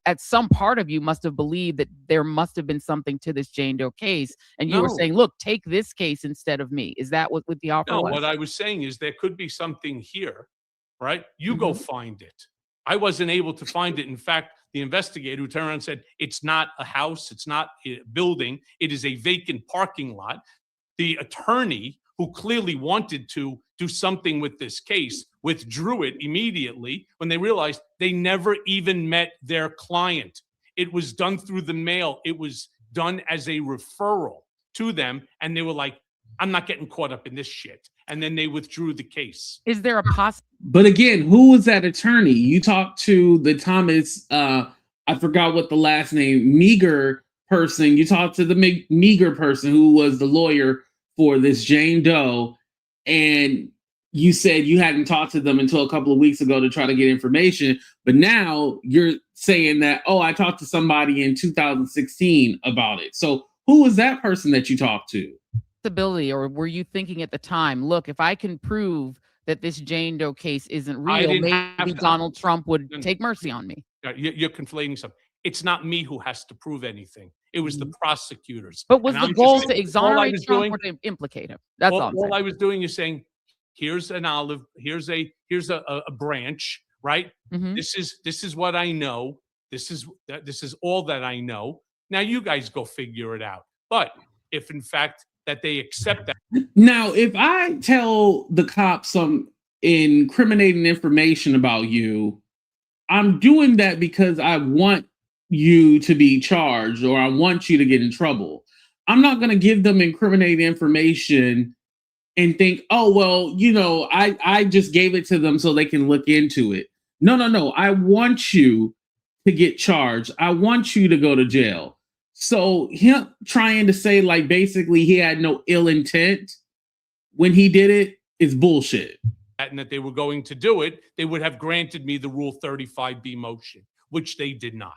at some part of you, must have believed that there must have been something to this Jane Doe case, and you were saying, "Look, take this case instead of me." Is that what the offer No, was? what I was saying is there could be something here, right? You go find it. I wasn't able to find it. In fact, the investigator who turned around and said, it's not a house, it's not a building, it is a vacant parking lot. The attorney, who clearly wanted to do something with this case, withdrew it immediately when they realized they never even met their client. It was done through the mail. It was done as a referral to them. And they were like, I'm not getting caught up in this shit. And then they withdrew the case. Is there a But again, who was that attorney? You talked to the Thomas, I forgot what the last name, Meager person. You talked to the Meager person who was the lawyer for this Jane Doe. And you said you hadn't talked to them until a couple of weeks ago to try to get information. But now you're saying that, oh, I talked to somebody in 2016 about it. So who was that person that you talked to? possibility, or were you thinking at the time, look, if I can prove that this Jane Doe case isn't real, maybe Donald Trump would take mercy on me? You're conflating something. It's not me who has to prove anything. It was the prosecutors. But was the goal to exonerate Trump or to implicate him? That's all I'm saying. All I was doing is saying, here's an olive, here's a branch, right? This is what I know. This is all that I know. Now you guys go figure it out. But if in fact that they accept that. Now, if I tell the cops some incriminating information about you, I'm doing that because I want you to be charged or I want you to get in trouble. I'm not going to give them incriminating information and think, oh, well, I just gave it to them so they can look into it. No. I want you to get charged. I want you to go to jail. So him trying to say like basically he had no ill intent when he did it is bullshit. And that they were going to do it, they would have granted me the Rule 35B motion, which they did not.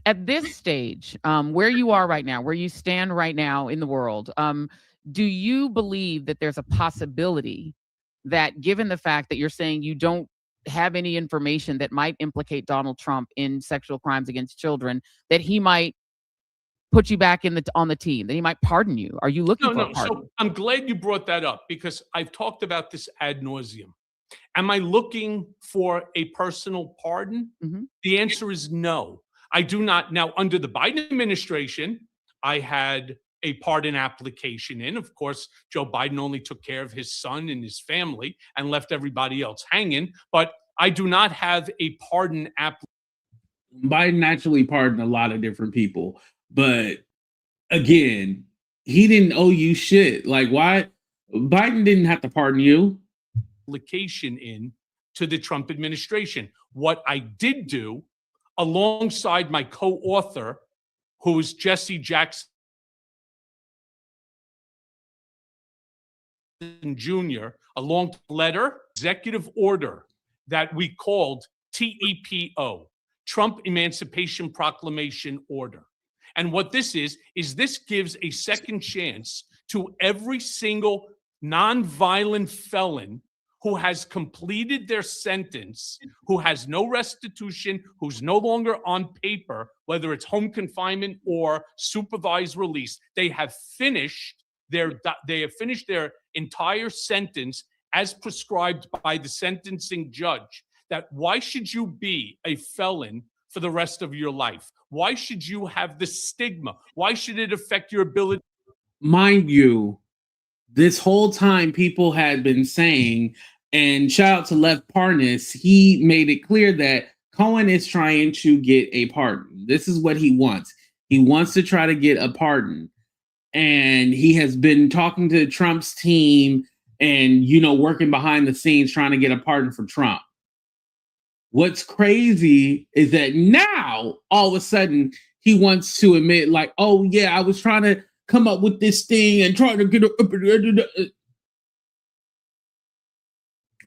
At this stage, where you are right now, where you stand right now in the world, do you believe that there's a possibility that, given the fact that you're saying you don't have any information that might implicate Donald Trump in sexual crimes against children, that he might put you back on the team, that he might pardon you? Are you looking for a pardon? So I'm glad you brought that up because I've talked about this ad nauseum. Am I looking for a personal pardon? The answer is no. I do not. Now, under the Biden administration, I had a pardon application in. Of course, Joe Biden only took care of his son and his family and left everybody else hanging. But I do not have a pardon application. Biden actually pardoned a lot of different people. But again, he didn't owe you shit. Like, why? Biden didn't have to pardon you. Application in to the Trump administration. What I did do, alongside my co-author, who's Jesse Jackson Jr., a long letter, executive order that we called TEPO, Trump Emancipation Proclamation Order. And what this is this gives a second chance to every single nonviolent felon who has completed their sentence, who has no restitution, who's no longer on paper, whether it's home confinement or supervised release. They have finished their entire sentence as prescribed by the sentencing judge. That why should you be a felon for the rest of your life? Why should you have the stigma? Why should it affect your ability? Mind you, this whole time people had been saying, and shout out to Lev Parnas, he made it clear that Cohen is trying to get a pardon. This is what he wants. He wants to try to get a pardon. And he has been talking to Trump's team and, working behind the scenes trying to get a pardon for Trump. What's crazy is that now, all of a sudden, he wants to admit, like, oh, yeah, I was trying to come up with this thing and trying to get a...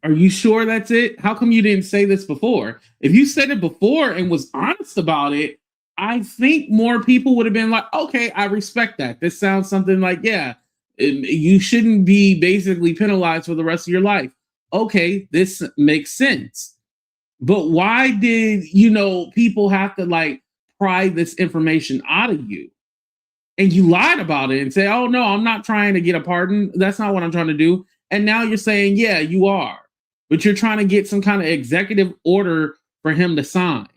Are you sure that's it? How come you didn't say this before? If you said it before and was honest about it, I think more people would have been like, okay, I respect that. This sounds something like, yeah, you shouldn't be basically penalized for the rest of your life. Okay, this makes sense. But why did, people have to pry this information out of you? And you lied about it and say, oh, no, I'm not trying to get a pardon. That's not what I'm trying to do. And now you're saying, yeah, you are. But you're trying to get some kind of executive order for him to sign.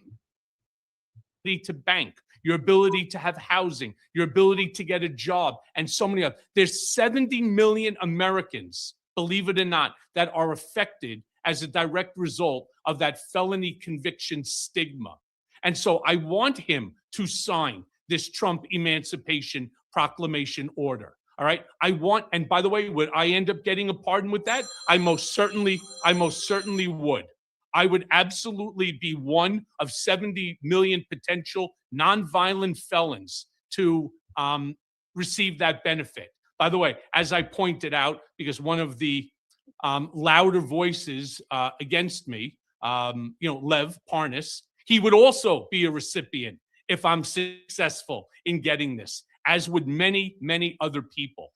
To bank, your ability to have housing, your ability to get a job, and so many others. There's 70 million Americans, believe it or not, that are affected as a direct result of that felony conviction stigma. And so I want him to sign this Trump Emancipation Proclamation Order. All right. And by the way, would I end up getting a pardon with that? I most certainly would. I would absolutely be one of 70 million potential nonviolent felons to receive that benefit. By the way, as I pointed out, because one of the louder voices against me, Lev Parnas, he would also be a recipient if I'm successful in getting this, as would many, many other people.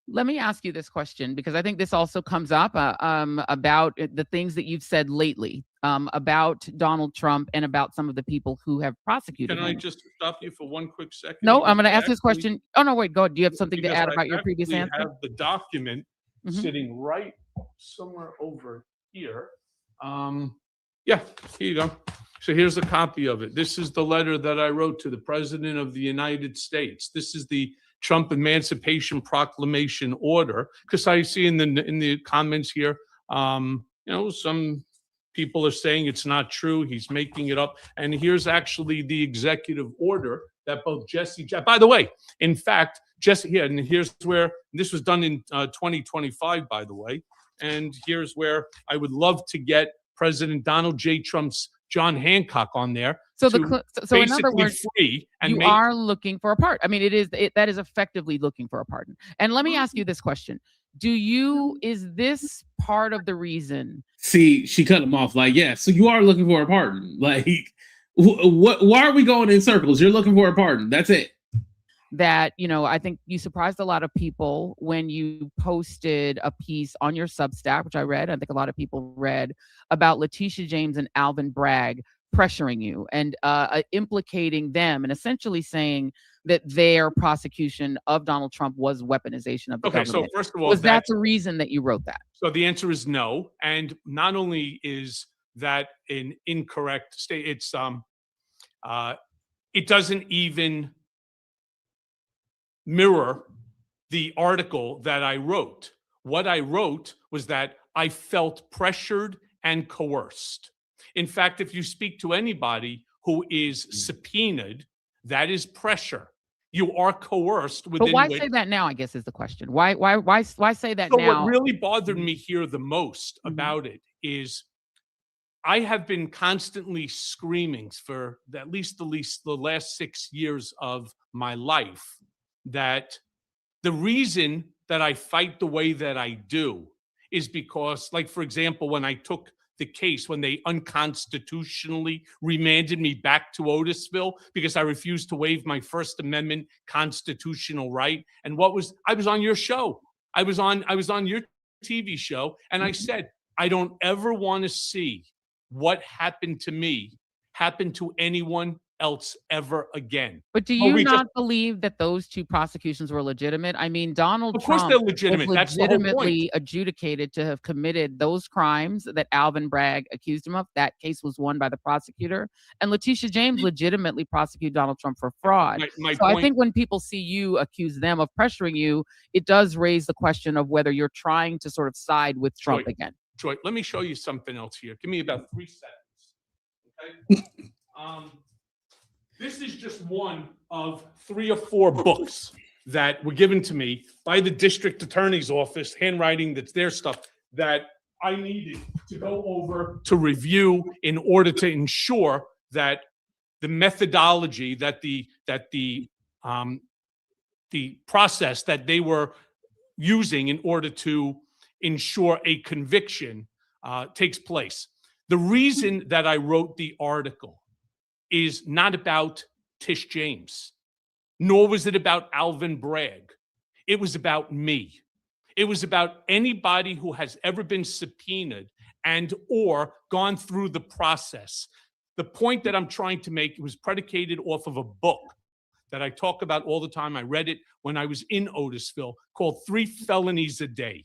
Let me ask you this question, because I think this also comes up about the things that you've said lately about Donald Trump and about some of the people who have prosecuted him. Can I just stop you for one quick second? No, I'm going to ask this question. Oh, no, wait, go ahead. Do you have something to add about your previous answer? I have the document sitting right somewhere over here. Yeah, here you go. So here's a copy of it. This is the letter that I wrote to the President of the United States. This is the Trump Emancipation Proclamation Order, because I see in the comments here, some people are saying it's not true. He's making it up. And here's actually the executive order that both by the way, in fact, and here's where this was done in 2025, by the way. And here's where I would love to get President Donald J. Trump's John Hancock on there. So in other words, free and you are looking for a pardon. I mean, that is effectively looking for a pardon. And let me ask you this question. Is this part of the reason? See, she cut him off yeah, so you are looking for a pardon. Why are we going in circles? You're looking for a pardon. That's it. That, I think you surprised a lot of people when you posted a piece on your Substack, which I read. I think a lot of people read about Letitia James and Alvin Bragg pressuring you and implicating them and essentially saying that their prosecution of Donald Trump was weaponization of the government. So first of all, was that the reason that you wrote that? So the answer is no. And not only is that an incorrect state, it doesn't even mirror the article that I wrote. What I wrote was that I felt pressured and coerced. In fact, if you speak to anybody who is subpoenaed, that is pressure. You are coerced within. But why say that now, I guess, is the question. Why say that now? So what really bothered me here the most about it is I have been constantly screaming for at least the last 6 years of my life that the reason that I fight the way that I do is because, for example, when I took the case when they unconstitutionally remanded me back to Otisville because I refused to waive my First Amendment constitutional right. And I was on your show. I was on your TV show, and I said, I don't ever want to see what happened to me happen to anyone else ever again. But do you not believe that those two prosecutions were legitimate? I mean, Donald Of course Trump they're was legitimate. That's the whole point. legitimately adjudicated to have committed those crimes that Alvin Bragg accused him of. That case was won by the prosecutor. And Letitia James legitimately prosecuted Donald Trump for fraud. I think when people see you accuse them of pressuring you, it does raise the question of whether you're trying to sort of side with Trump again. Joy, let me show you something else here. Give me about 3 seconds. Okay. This is just one of 3 or 4 books that were given to me by the district attorney's office, handwriting that's their stuff, that I needed to go over to review in order to ensure that the methodology, that the process that they were using in order to ensure a conviction takes place. The reason that I wrote the article is not about Tish James, nor was it about Alvin Bragg. It was about me. It was about anybody who has ever been subpoenaed and or gone through the process. The point that I'm trying to make was predicated off of a book that I talk about all the time. I read it when I was in Otisville, called 3 Felonies a Day.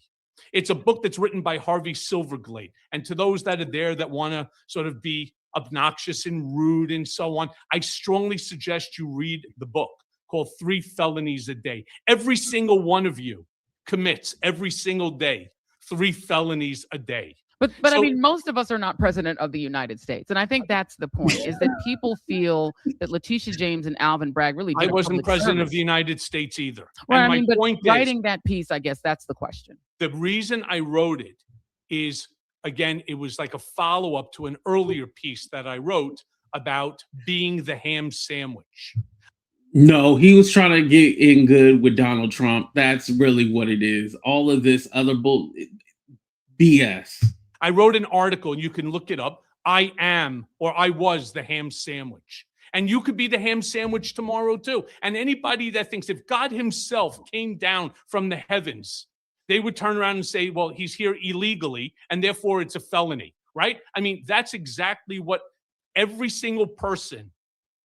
It's a book that's written by Harvey Silverglate. And to those that are there that want to sort of be obnoxious and rude and so on, I strongly suggest you read the book called 3 Felonies a Day. Every single one of you commits every single day 3 felonies a day. But I mean, most of us are not president of the United States. And I think that's the point, is that people feel that Letitia James and Alvin Bragg really did I wasn't president of the United States either. Right, and I mean, my but point writing that piece, I guess that's the question. The reason I wrote it is, again, it was like a follow-up to an earlier piece that I wrote about being the ham sandwich. No, he was trying to get in good with Donald Trump. That's really what it is. All of this other BS. I wrote an article, and you can look it up. I was the ham sandwich. And you could be the ham sandwich tomorrow too. And anybody that thinks if God himself came down from the heavens, they would turn around and say, well, he's here illegally, and therefore it's a felony, right? I mean, that's exactly what every single person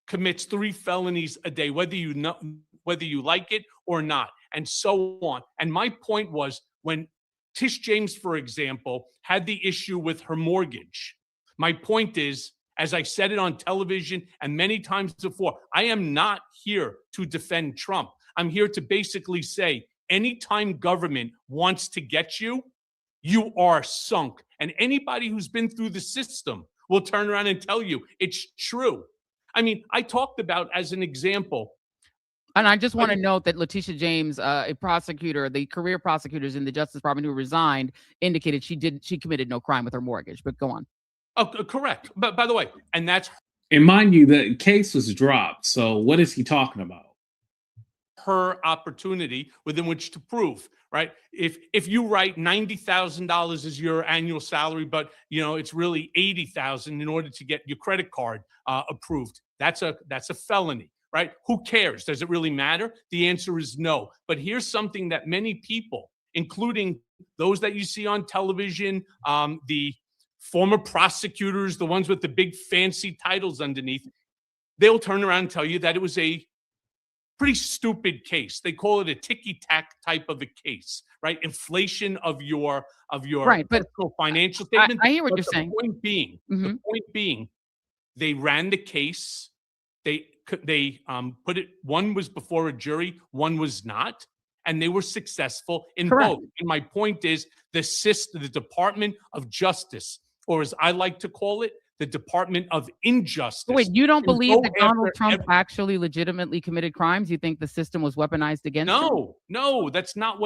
commits 3 felonies a day, whether you like it or not, and so on. And my point was, when Tish James, for example, had the issue with her mortgage, my point is, as I said it on television and many times before, I am not here to defend Trump. I'm here to basically say, anytime government wants to get you, you are sunk. And anybody who's been through the system will turn around and tell you it's true. I mean, I talked about, as an example. And I just want to note that Letitia James, a prosecutor, the career prosecutors in the Justice Department who resigned, indicated she committed no crime with her mortgage. But go on. Oh, correct. But by the way, and that's. And mind you, the case was dropped. So what is he talking about? Her opportunity within which to prove, right? If you write $90,000 as your annual salary, but it's really $80,000 in order to get your credit card approved, that's a felony, right? Who cares? Does it really matter? The answer is no. But here's something that many people, including those that you see on television, the former prosecutors, the ones with the big fancy titles underneath, they'll turn around and tell you that it was a pretty stupid case. They call it a ticky-tack type of a case, right? Inflation of your right, but financial statement. I hear what you're saying. The point being, they ran the case. They put it. One was before a jury. One was not, and they were successful in both. And my point is, the Department of Justice, or as I like to call it, the Department of Injustice. Wait, you don't believe that Donald Trump actually legitimately committed crimes? You think the system was weaponized against him? No, that's not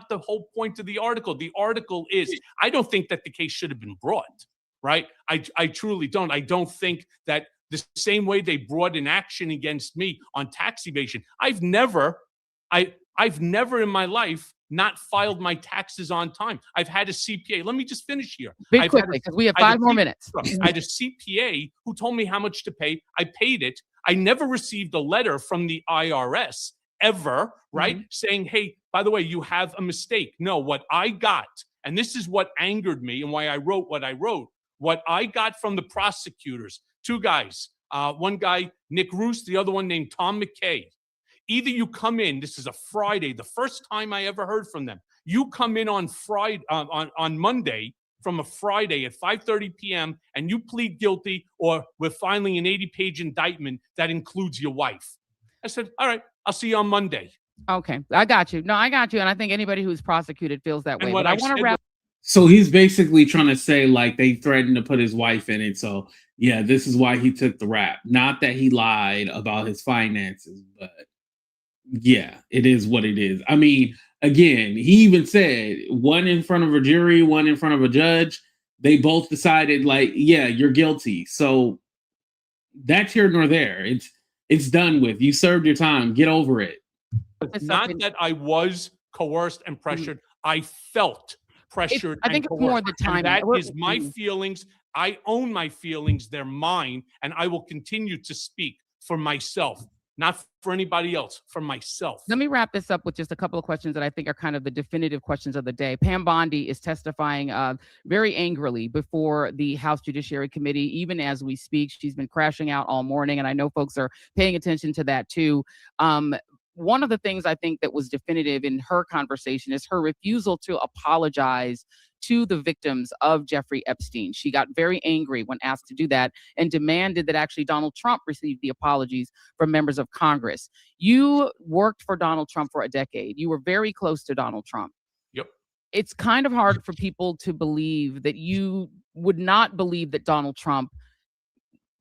the whole point of the article. The article is, I don't think that the case should have been brought, right? I truly don't. I don't think that the same way they brought an action against me on tax evasion. I've never in my life not filed my taxes on time. I've had a CPA. Let me just finish here. Big quickly, because we have 5 more minutes. I had a CPA who told me how much to pay. I paid it. I never received a letter from the IRS ever, right? Saying, hey, by the way, you have a mistake. No, what I got, and this is what angered me and why I wrote what I wrote, what I got from the prosecutors, 2 guys, one guy, Nick Roos, the other one named Tom McKay. Either you come in, this is a Friday, the first time I ever heard from them. You come in on Friday, on Monday, from a Friday at 5:30 p.m. and you plead guilty, or we're filing an 80-page indictment that includes your wife. I said, all right, I'll see you on Monday. Okay, I got you. No, I got you. And I think anybody who's prosecuted feels that way. What But I want to wrap. So he's basically trying to say, like, they threatened to put his wife in it. So yeah, this is why he took the rap. Not that he lied about his finances, but yeah, it is what it is. I mean, again, he even said one in front of a jury, one in front of a judge. They both decided, like, yeah, you're guilty. So that's here nor there. It's done with. You served your time. Get over it. It's not that I was coerced and pressured. I felt pressured. I think it's more the time. That is my feelings. I own my feelings. They're mine. And I will continue to speak for myself. Not for anybody else, for myself. Let me wrap this up with just a couple of questions that I think are kind of the definitive questions of the day. Pam Bondi is testifying very angrily before the House Judiciary Committee, even as we speak. She's been crashing out all morning, and I know folks are paying attention to that too. One of the things I think that was definitive in her conversation is her refusal to apologize to the victims of Jeffrey Epstein. She got very angry when asked to do that and demanded that actually Donald Trump receive the apologies from members of Congress. You worked for Donald Trump for a decade. You were very close to Donald Trump. Yep. It's kind of hard for people to believe that you would not believe that Donald Trump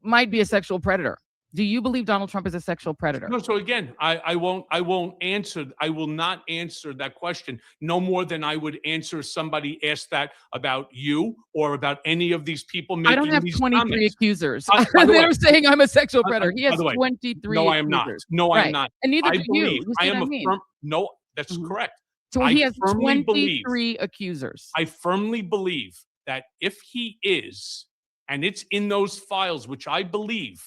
might be a sexual predator. Do you believe Donald Trump is a sexual predator? No. So again, I won't answer. I will not answer that question no more than I would answer somebody asked that about you or about any of these people making I don't have these 23 comments. accusers. By the way, They're saying I'm a sexual predator. He has by the way, 23 No, I am not. accusers. No, Right. I'm not. And neither I do believe you. I See what am I a mean? firm. No, that's correct. So I he has firmly 23 accusers. I firmly believe that if he is, and it's in those files, which I believe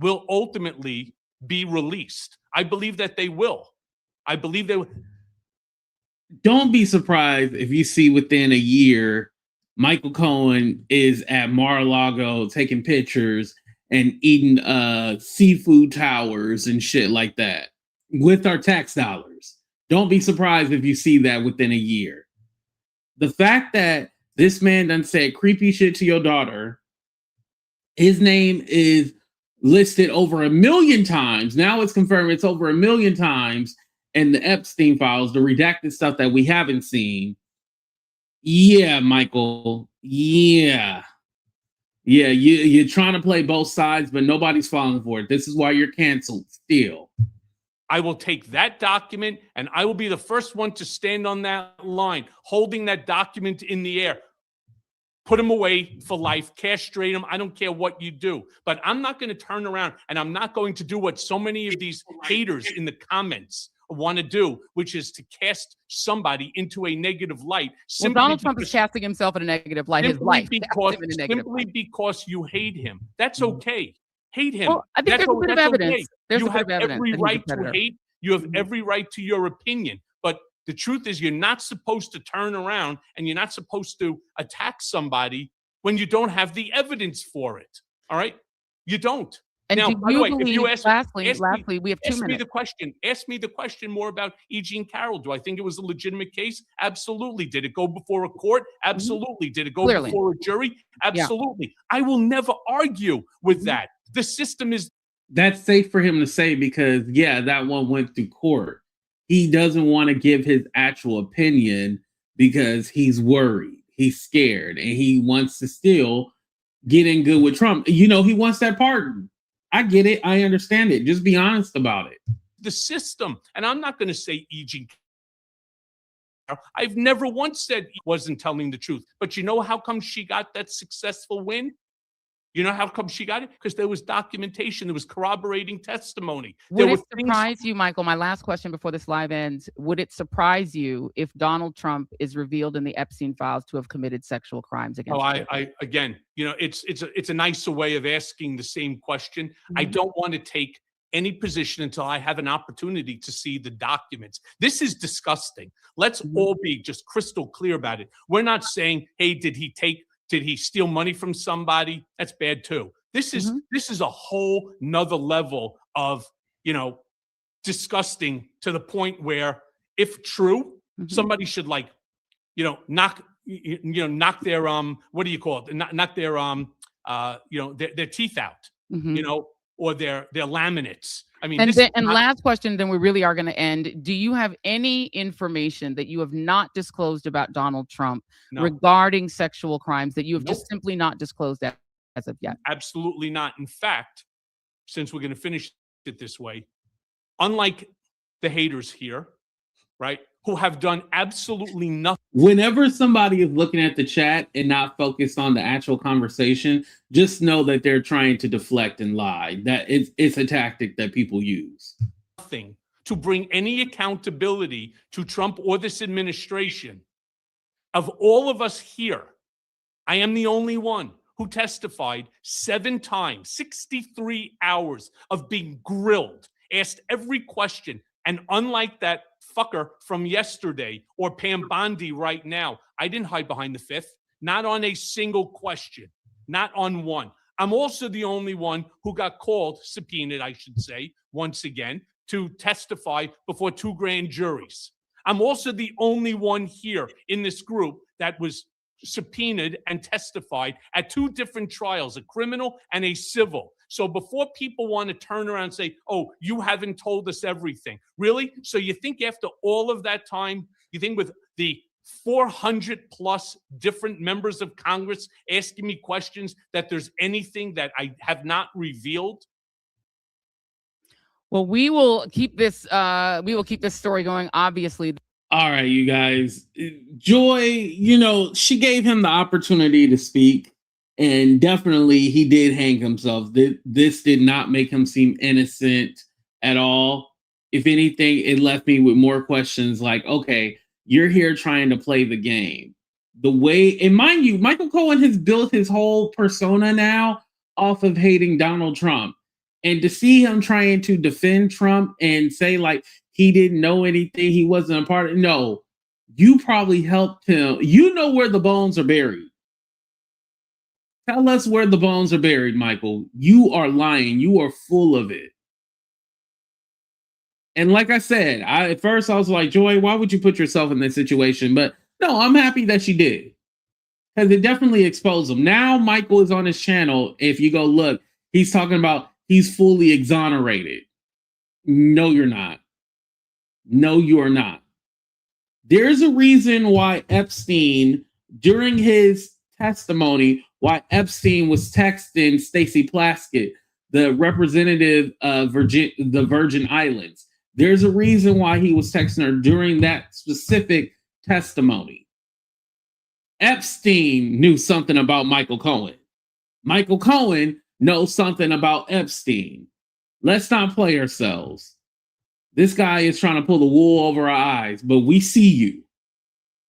will ultimately be released. I believe that they will. I believe they will. Don't be surprised if you see within a year Michael Cohen is at Mar-a-Lago taking pictures and eating seafood towers and shit like that with our tax dollars. Don't be surprised if you see that within a year. The fact that this man done said creepy shit to your daughter, his name is listed over 1 million times. Now it's confirmed it's over 1 million times in the Epstein files, the redacted stuff that we haven't seen. Yeah, Michael. Yeah, you're trying to play both sides, but nobody's falling for it. This is why you're canceled still. I will take that document and I will be the first one to stand on that line, holding that document in the air. Put him away for life, castrate him. I don't care what you do, but I'm not going to turn around and I'm not going to do what so many of these haters in the comments want to do, which is to cast somebody into a negative light. Well, Donald Trump is casting himself in a negative light. His life. Simply because you hate him. That's okay. Hate him. Well, I think there's a bit of evidence. Okay. There's you a bit have of evidence every that he's a right to predator. hate. You have every right to your opinion. But the truth is, you're not supposed to turn around and you're not supposed to attack somebody when you don't have the evidence for it. All right? You don't. And now, do by the you way, believe, if you ask, lastly, we have 2 ask me minutes. the question. Ask me the question more about E. Jean Carroll. Do I think it was a legitimate case? Absolutely. Did it go before a court? Absolutely. Did it go Clearly. before a jury? Absolutely. Yeah. I will never argue with that. The system is. That's safe for him to say because, yeah, that one went through court. He doesn't want to give his actual opinion because he's worried. He's scared and he wants to still get in good with Trump. You know, he wants that pardon. I get it. I understand it. Just be honest about it. The system. And I'm not going to say E. Jean Carroll. I've never once said he wasn't telling the truth. But you know how come she got that successful win? You know how come she got it? Because there was documentation, there was corroborating testimony. Would There it were things. surprise you, Michael? My last question before this live ends. Would it surprise you if Donald Trump is revealed in the Epstein files to have committed sexual crimes against Oh, children? I again, it's a nicer way of asking the same question. I don't want to take any position until I have an opportunity to see the documents. This is disgusting. Let's all be just crystal clear about it. We're not saying, hey, did he steal money from somebody? That's bad too. This is a whole nother level of, disgusting, to the point where, if true, somebody should knock their what do you call it? Knock their their teeth out, or their laminates. I mean, And last question, then we really are going to end. Do you have any information that you have not disclosed about Donald Trump regarding sexual crimes that you have just simply not disclosed as of yet? Absolutely not. In fact, since we're going to finish it this way, unlike the haters here, right, who have done absolutely nothing. Whenever somebody is looking at the chat and not focused on the actual conversation, just know that they're trying to deflect and lie. That it's a tactic that people use. Nothing to bring any accountability to Trump or this administration. Of all of us here, I am the only one who testified 7 times, 63 hours of being grilled, asked every question. And unlike that fucker from yesterday or Pam Bondi right now, I didn't hide behind the fifth, not on a single question, not on one. I'm also the only one who got called, subpoenaed, I should say, once again, to testify before 2 grand juries. I'm also the only one here in this group that was subpoenaed and testified at 2 different trials, a criminal and a civil. So before people want to turn around and say, oh, you haven't told us everything. Really? So you think after all of that time, you think with the 400 plus different members of Congress asking me questions that there's anything that I have not revealed? Well, we will keep this story going, obviously. All right, you guys. Joy, she gave him the opportunity to speak, and definitely he did hang himself. This did not make him seem innocent at all. If anything, it left me with more questions like, okay, you're here trying to play the game. And mind you, Michael Cohen has built his whole persona now off of hating Donald Trump. And to see him trying to defend Trump and say he didn't know anything, he wasn't a part of it. No, you probably helped him. You know where the bones are buried. Tell us where the bones are buried, Michael. You are lying. You are full of it. And like I said, at first I was like, Joy, why would you put yourself in this situation? But no, I'm happy that she did. Because it definitely exposed him. Now Michael is on his channel. If you go look, he's talking about he's fully exonerated. No, you're not. No, you are not. There's a reason why Epstein, during his testimony, why Epstein was texting Stacey Plaskett, the representative of the Virgin Islands. There's a reason why he was texting her during that specific testimony. Epstein knew something about Michael Cohen. Michael Cohen knows something about Epstein. Let's not play ourselves. This guy is trying to pull the wool over our eyes, but we see you.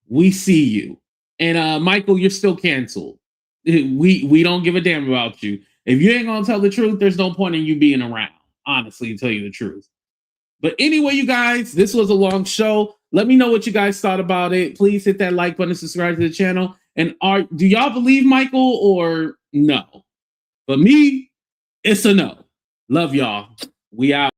We see you. And Michael, you're still canceled. We don't give a damn about you. If you ain't gonna tell the truth, there's no point in you being around, honestly, to tell you the truth. But anyway, you guys, this was a long show. Let me know what you guys thought about it. Please hit that like button, subscribe to the channel. And do y'all believe Michael or no? For me, it's a no. Love y'all. We out.